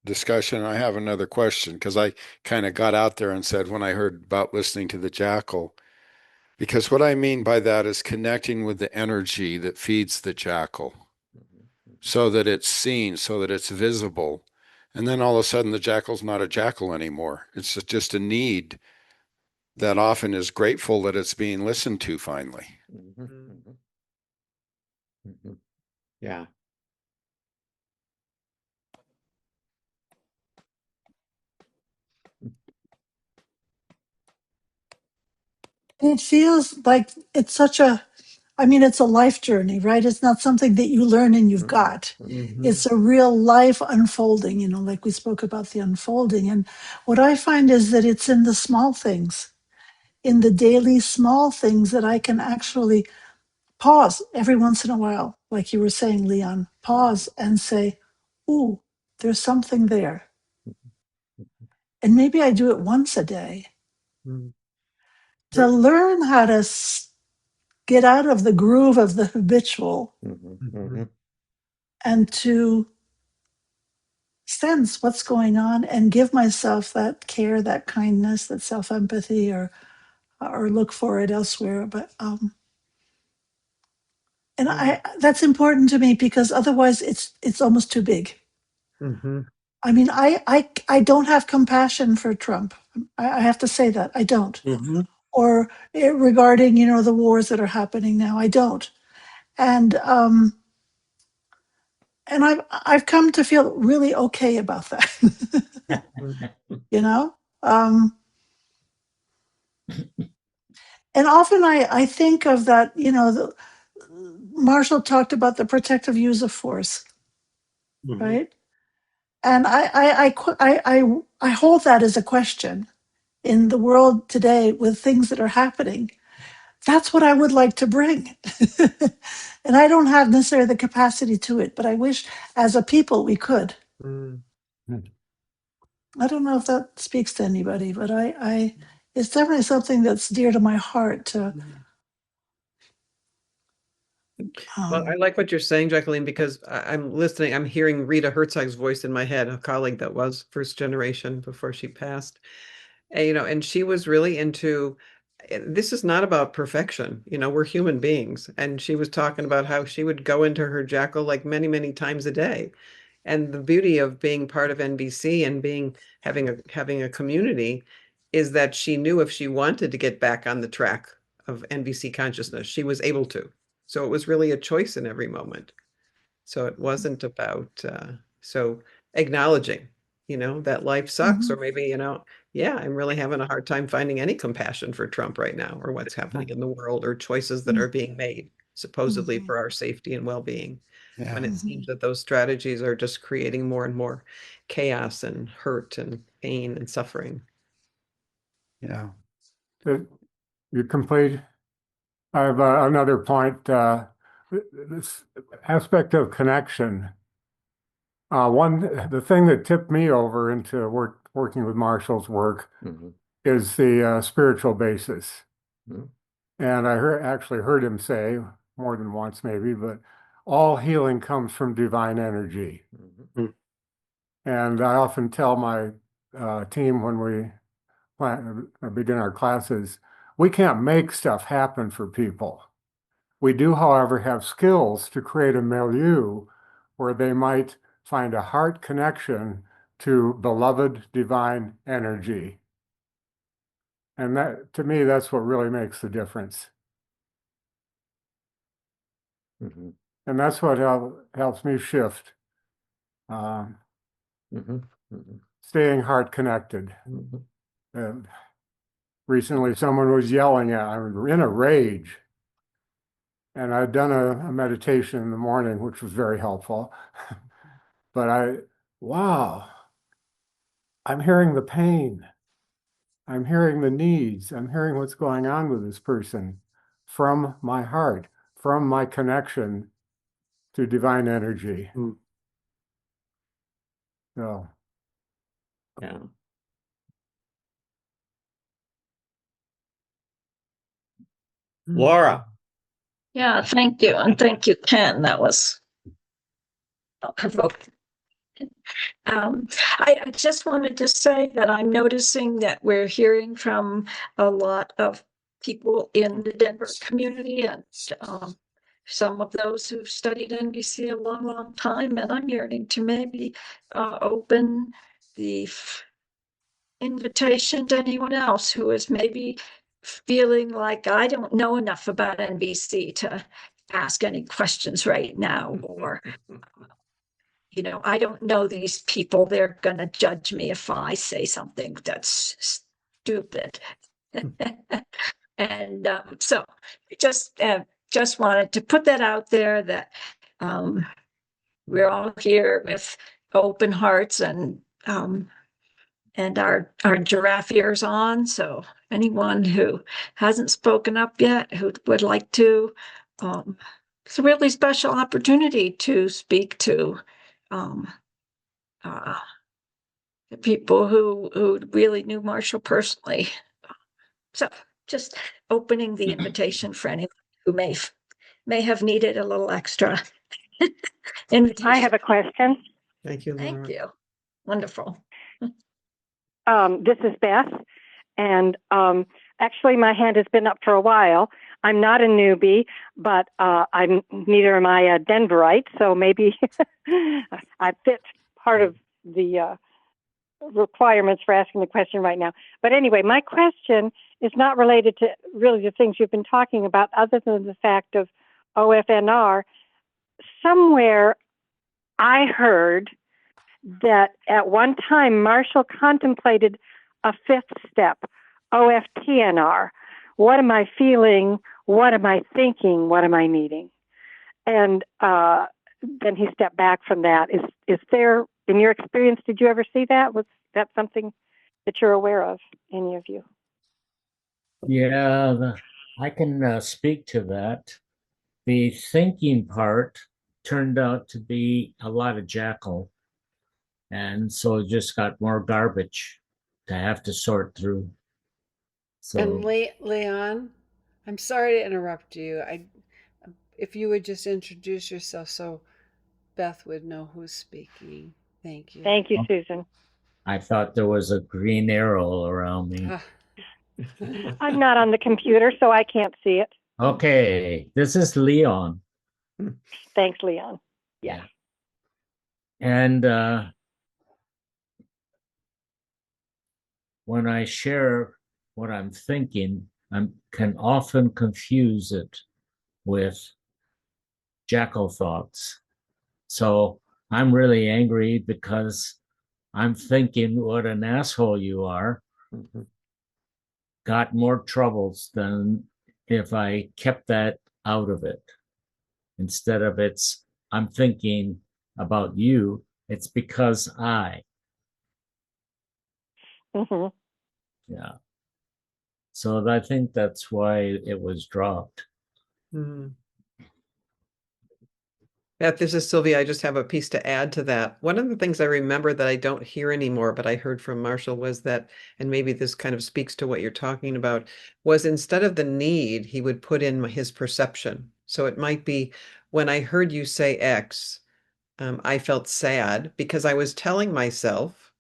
discussion. I have another question, because I kind of got out there and said when I heard about listening to the jackal, because what I mean by that is connecting with the energy that feeds the jackal, so that it's seen, so that it's visible. And then all of a sudden the jackal's not a jackal anymore. It's just a need that often is grateful that it's being listened to finally. Yeah. It feels like it's it's a life journey, right? It's not something that you learn and you've got. It's a real life unfolding, like we spoke about the unfolding. And what I find is that it's in the small things, in the daily small things, that I can actually pause every once in a while, like you were saying, Leon, pause and say, ooh, there's something there. And maybe I do it once a day. To learn how to get out of the groove of the habitual and to sense what's going on and give myself that care, that kindness, that self-empathy, or look for it elsewhere. But and that's important to me, because otherwise it's almost too big. I mean, I don't have compassion for Trump. I have to say that I don't. Or regarding the wars that are happening now, I don't. And I've come to feel really okay about that. And often I think of that. Marshall talked about the protective use of force, right? And I hold that as a question in the world today with things that are happening. That's what I would like to bring. And I don't have necessarily the capacity to it, but I wish as a people we could. I don't know if that speaks to anybody, but it's definitely something that's dear to my heart to Well, I like what you're saying, Jacqueline, because I'm listening. I'm hearing Rita Herzog's voice in my head, a colleague that was first generation before she passed. And, and she was really into this is not about perfection. We're human beings. And she was talking about how she would go into her jackal like many, many times a day. And the beauty of being part of NBC and having a community is that she knew if she wanted to get back on the track of NBC consciousness, she was able to. So it was really a choice in every moment. So it wasn't about so acknowledging, that life sucks, or maybe, yeah, I'm really having a hard time finding any compassion for Trump right now, or what's happening in the world, or choices that are being made supposedly for our safety and well-being. Yeah. When it seems that those strategies are just creating more and more chaos and hurt and pain and suffering. Yeah. You complete? I have another point. This aspect of connection. The thing that tipped me over into working with Marshall's work is the spiritual basis. And I actually heard him say more than once, maybe, but all healing comes from divine energy. And I often tell my team when we begin our classes, we can't make stuff happen for people. We do, however, have skills to create a milieu where they might find a heart connection to beloved divine energy. And that, to me, that's what really makes the difference. And that's what helps me shift, staying heart connected. Recently, someone was yelling at me. I was in a rage. And I'd done a meditation in the morning, which was very helpful. But wow, I'm hearing the pain. I'm hearing the needs. I'm hearing what's going on with this person from my heart, from my connection to divine energy. So, Yeah. Laura. Yeah, thank you. And thank you, Ken. That was provoking. I just wanted to say that I'm noticing that we're hearing from a lot of people in the Denver community and some of those who've studied NBC a long, long time. And I'm yearning to maybe open the invitation to anyone else who is maybe feeling like I don't know enough about NBC to ask any questions right now, or I don't know these people. They're going to judge me if I say something that's stupid. And so just wanted to put that out there that we're all here with open hearts and our giraffe ears on. So anyone who hasn't spoken up yet, who would like to, it's a really special opportunity to speak to people who really knew Marshall personally. So just opening the invitation for anyone who may have needed a little extra invitation. I have a question. Thank you, Laura. Thank you. Wonderful. This is Beth, and actually my hand has been up for a while. I'm not a newbie, but I'm neither am I a Denverite, so maybe I fit part of the requirements for asking the question right now. But anyway, my question is not related to really the things you've been talking about, other than the fact of OFNR. Somewhere I heard that at one time Marshall contemplated a fifth step, OFTNR. What am I feeling? What am I thinking? What am I needing? And then he stepped back from that. Is there, in your experience, did you ever see that? Was that something that you're aware of, any of you? Yeah, I can speak to that. The thinking part turned out to be a lot of jackal. And so it just got more garbage to have to sort through. And So Leon, I'm sorry to interrupt you. If you would just introduce yourself so Beth would know who's speaking. Thank you. Thank you, Susan. I thought there was a green arrow around me. I'm not on the computer, so I can't see it. Okay, this is Leon. Thanks, Leon. Yes. And when I share what I'm thinking, I can often confuse it with jackal thoughts. So I'm really angry because I'm thinking what an asshole you are. Got more troubles than if I kept that out of it. Instead of I'm thinking about you, it's because I. Mm-hmm. Yeah. So I think that's why it was dropped. Mm. Beth, this is Sylvia. I just have a piece to add to that. One of the things I remember that I don't hear anymore, but I heard from Marshall was that, and maybe this kind of speaks to what you're talking about, was instead of the need, he would put in his perception. So it might be, when I heard you say X, I felt sad because I was telling myself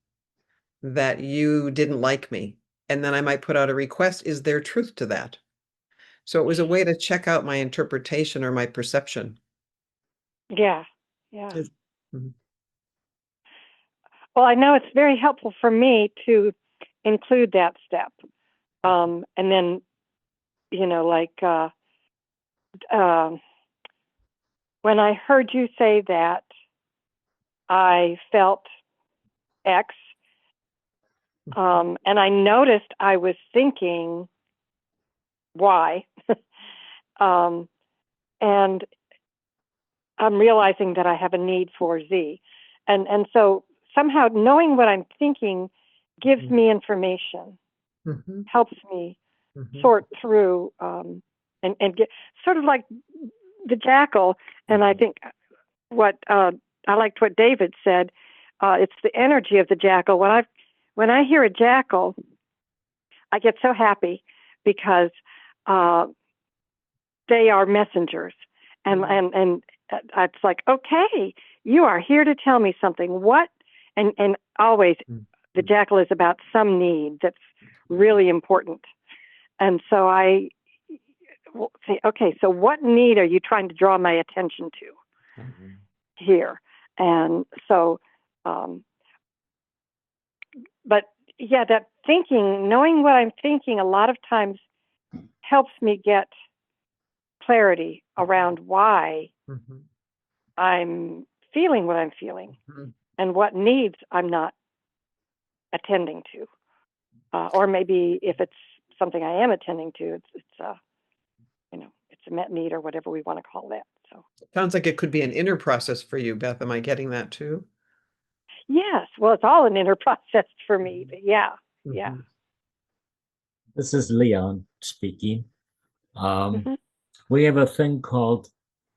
that you didn't like me. And then I might put out a request, is there truth to that? So it was a way to check out my interpretation or my perception. Yeah. Yeah. Mhm. Well, I know it's very helpful for me to include that step. And then, when I heard you say that, I felt X. And I noticed I was thinking Y. And I'm realizing that I have a need for Z. And so somehow knowing what I'm thinking gives me information, helps me sort through and get sort of like the jackal. And I think I liked what David said. It's the energy of the jackal. When I hear a jackal, I get so happy because they are messengers, and it's like, okay, you are here to tell me something. What? And always the jackal is about some need that's really important. And so I say, okay, so what need are you trying to draw my attention to here? And so, but yeah, that thinking, knowing what I'm thinking, a lot of times helps me get clarity around why I'm feeling what I'm feeling and what needs I'm not attending to. Or maybe if it's something I am attending to, it's a met need or whatever we want to call that. So sounds like it could be an inner process for you, Beth. Am I getting that too? Yes. Well, it's all an inner process for me, but yeah. Yeah. This is Leon speaking. We have a thing called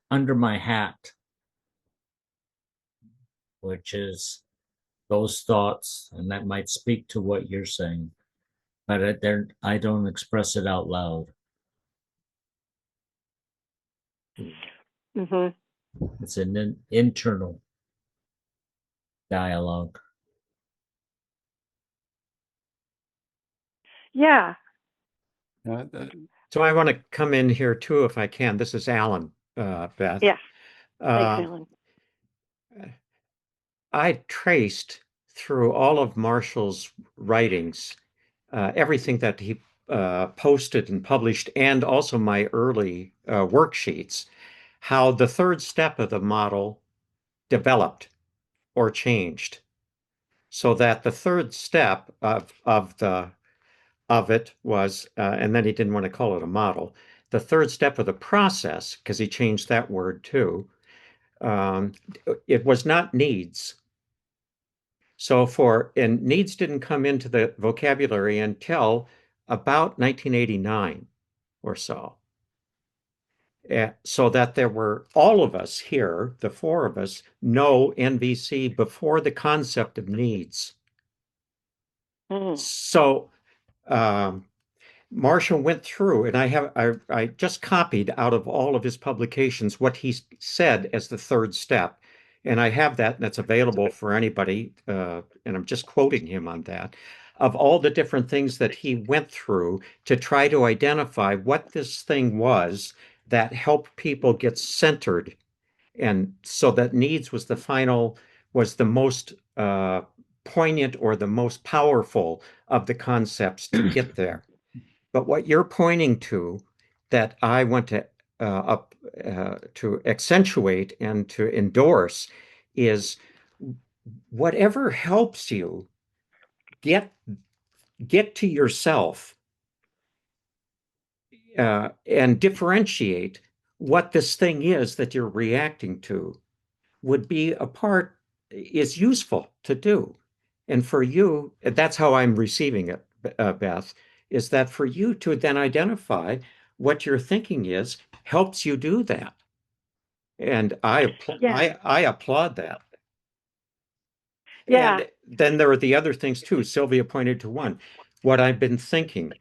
Under My Hat, which is those thoughts, and that might speak to what you're saying, but I don't express it out loud. It's an internal dialogue. Yeah. So I want to come in here too, if I can. This is Allan, Beth. Yeah. Thanks, Allan. I traced through all of Marshall's writings, everything that he posted and published, and also my early worksheets, how the third step of the model developed or changed. So that the third step of it was, and then he didn't want to call it a model. The third step of the process, because he changed that word too, it was not needs. So and needs didn't come into the vocabulary until about 1989 or so. So that there were all of us here, the four of us, know NVC before the concept of needs. So Marshall went through, and I just copied out of all of his publications what he said as the third step. And I have that, and that's available for anybody. And I'm just quoting him on that, of all the different things that he went through to try to identify what this thing was that helped people get centered. And so that needs was the most poignant or the most powerful of the concepts to get there. But what you're pointing to that I want to accentuate and to endorse is whatever helps you get to yourself and differentiate what this thing is that you're reacting to is useful to do. And for you, that's how I'm receiving it, Beth, is that for you to then identify what your thinking is helps you do that. And I applaud that. Yeah. And then there are the other things too. Sylvia pointed to one, what I've been thinking,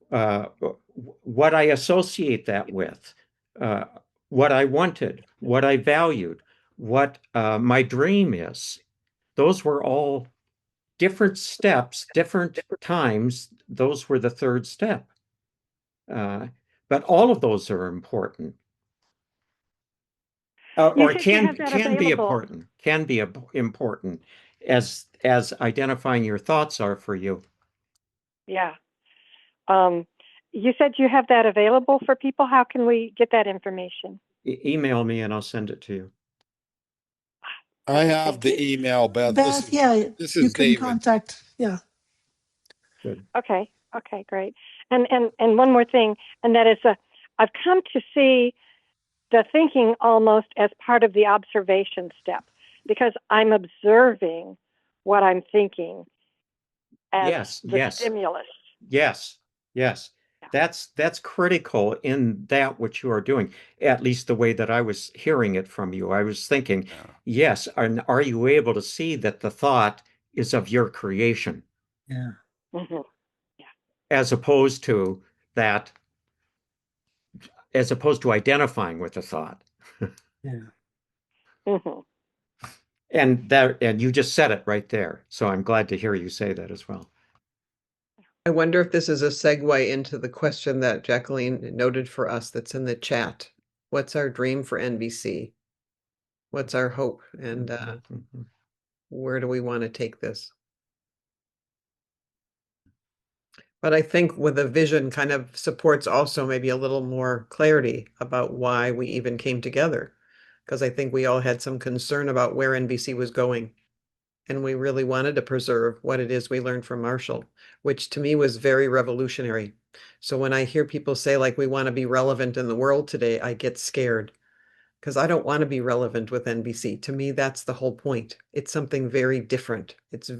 what I associate that with, what I wanted, what I valued, what my dream is. Those were all different steps, different times. Those were the third step. But all of those are important. Or can be important, as identifying your thoughts are for you. Yeah. You said you have that available for people. How can we get that information? Email me and I'll send it to you. I have the email, Beth. Beth, this you is can David. contact. Yeah. Good. Okay, great. And one more thing, and that is I've come to see the thinking almost as part of the observation step, because I'm observing what I'm thinking as the stimulus. Yes. That's critical in that what you are doing, at least the way that I was hearing it from you. I was thinking, yes, and are you able to see that the thought is of your creation? Yeah. Mm-hmm. As opposed to identifying with the thought. Yeah. Mm-hmm. And you just said it right there. So I'm glad to hear you say that as well. I wonder if this is a segue into the question that Jacqueline noted for us that's in the chat. What's our dream for NBC? What's our hope? And where do we want to take this? But I think with a vision kind of supports also maybe a little more clarity about why we even came together. Because I think we all had some concern about where NBC was going. And we really wanted to preserve what it is we learned from Marshall, which to me was very revolutionary. So when I hear people say, like, we want to be relevant in the world today, I get scared because I don't want to be relevant with NBC. To me, that's the whole point. It's something very different. It's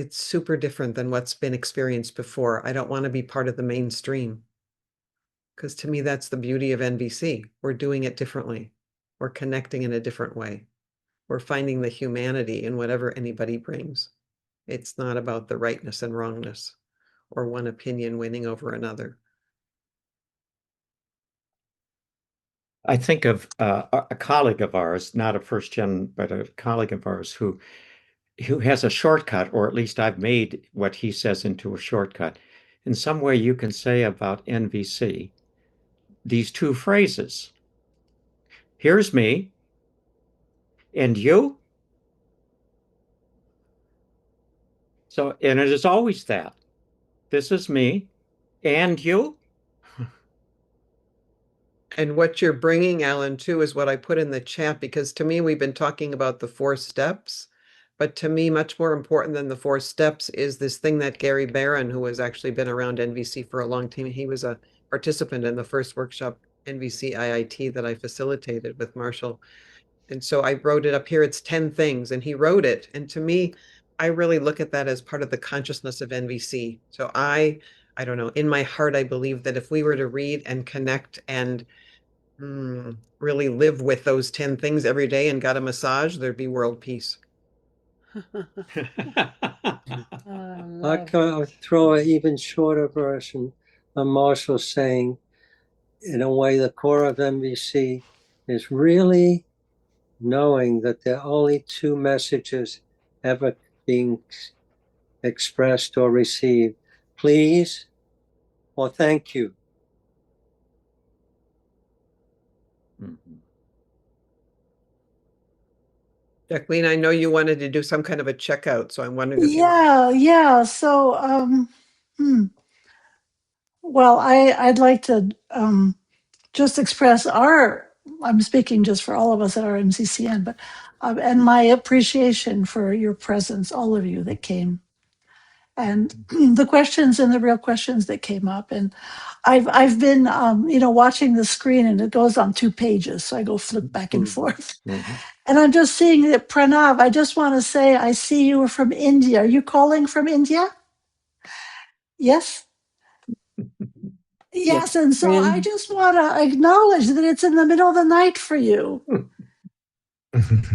super different than what's been experienced before. I don't want to be part of the mainstream because to me, that's the beauty of NBC. We're doing it differently. We're connecting in a different way. We're finding the humanity in whatever anybody brings. It's not about the rightness and wrongness or one opinion winning over another. I think of a colleague of ours, not a first gen, but a colleague of ours who has a shortcut, or at least I've made what he says into a shortcut. In some way, you can say about NVC these two phrases. Here's me, and you. So, and it is always that. This is me, and you. And what you're bringing, Alan, too, is what I put in the chat, because to me, we've been talking about the 4 steps. But to me, much more important than the 4 steps is this thing that Gary Barron, who has actually been around NVC for a long time, he was a participant in the first workshop, NVC IIT, that I facilitated with Marshall. And so I wrote it up here. It's 10 things, and he wrote it. And to me, I really look at that as part of the consciousness of NVC. So I don't know, in my heart, I believe that if we were to read and connect and really live with those 10 things every day and got a massage, there'd be world peace. I'll throw an even shorter version of Marshall saying, in a way, the core of NVC is really knowing that there are only two messages ever being expressed or received: please or thank you. Jacqueline, I know you wanted to do some kind of a checkout, so I'm wondering if Yeah. So, well, I'd like to just express I'm speaking just for all of us at RMCCN, but and my appreciation for your presence, all of you that came, and the questions and the real questions that came up. And I've been watching the screen, and it goes on 2 pages, so I go flip back and forth. And I'm just seeing that Pranav. I just want to say I see you are from India. Are you calling from India? Yes. Yes, and so I just want to acknowledge that it's in the middle of the night for you.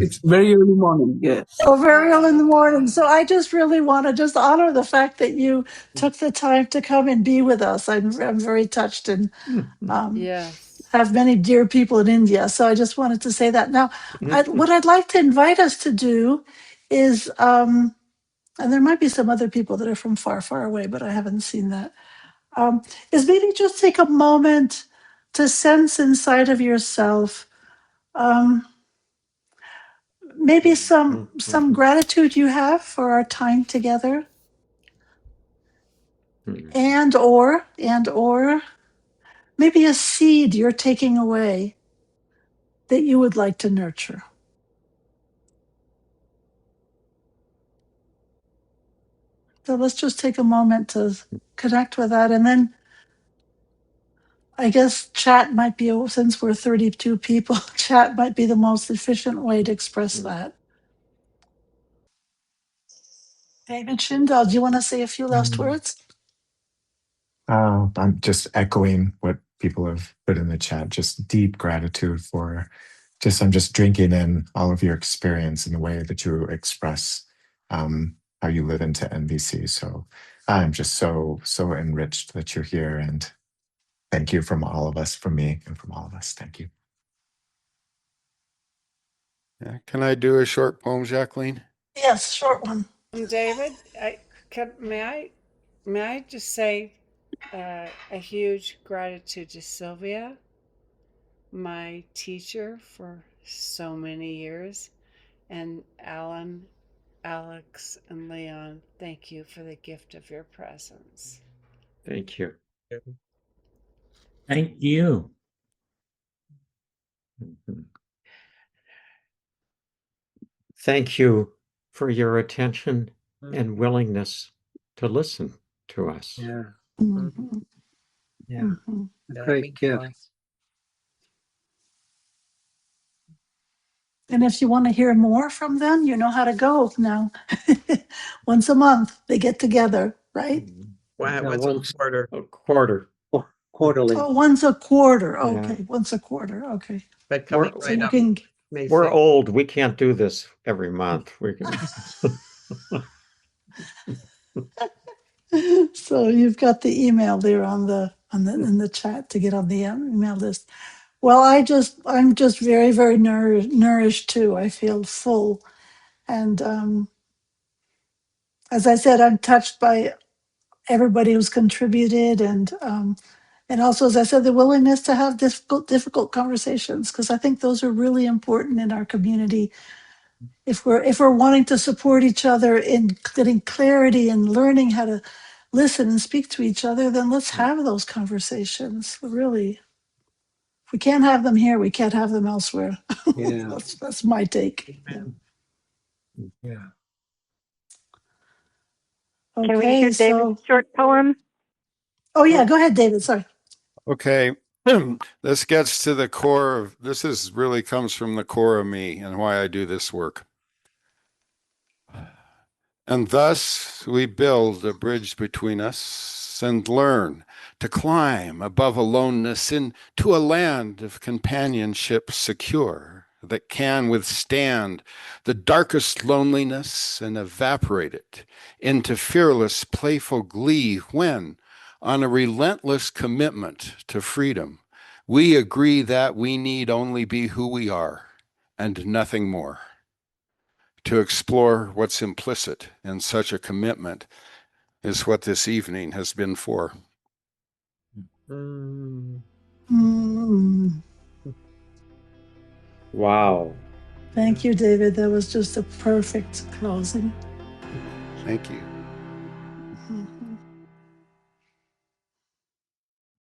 It's very early morning, yes. Oh, very early in the morning. So I just really want to just honor the fact that you took the time to come and be with us. I'm very touched and Yes. have many dear people in India. So I just wanted to say that. Now, what I'd like to invite us to do is, and there might be some other people that are from far, far away, but I haven't seen that, is maybe just take a moment to sense inside of yourself maybe some gratitude you have for our time together, and or maybe a seed you're taking away that you would like to nurture. So let's just take a moment to connect with that, and then I guess chat might be, since we're 32 people, chat might be the most efficient way to express that. David Schindel, do you want to say a few last words? I'm just echoing what people have put in the chat. Just deep gratitude for I'm just drinking in all of your experience and the way that you express how you live into NVC. So I'm just so enriched that you're here, and thank you from all of us, from me and from all of us. Thank you. Yeah. Can I do a short poem, Jacqueline? Yes, short one. David, may I just say a huge gratitude to Sylvia, my teacher for so many years, and Allan, Alex, and Leon. Thank you for the gift of your presence. Thank you. Thank you. Thank you for your attention and willingness to listen to us. Yeah. Mm-hmm. Yeah. Mm-hmm. A great gift. And if you want to hear more from them, you know how to go now. Once a month, they get together, right? once a quarter. Quarterly. Oh, once a quarter. Okay, yeah. Once a quarter. Okay. But coming so right up. We're old. We can't do this every month. We can. So you've got the email there in the chat to get on the email list. Well, I'm just very, very nourished too. I feel full, and as I said, I'm touched by everybody who's contributed, and also, as I said, the willingness to have difficult conversations, because I think those are really important in our community. If we're wanting to support each other in getting clarity and learning how to listen and speak to each other, then let's have those conversations. Really, if we can't have them here, we can't have them elsewhere. Yeah. that's my take. Yeah. Okay, can we hear David's short poem? Oh yeah, go ahead, David. Sorry. Okay. This gets to the core of this. Is really comes from the core of me and why I do this work. And thus we build a bridge between us and learn to climb above aloneness into a land of companionship secure. that can withstand the darkest loneliness and evaporate it into fearless, playful glee when, on a relentless commitment to freedom, we agree that we need only be who we are and nothing more. To explore what's implicit in such a commitment is what this evening has been for. Wow. Thank you, David. That was just a perfect closing. Thank you.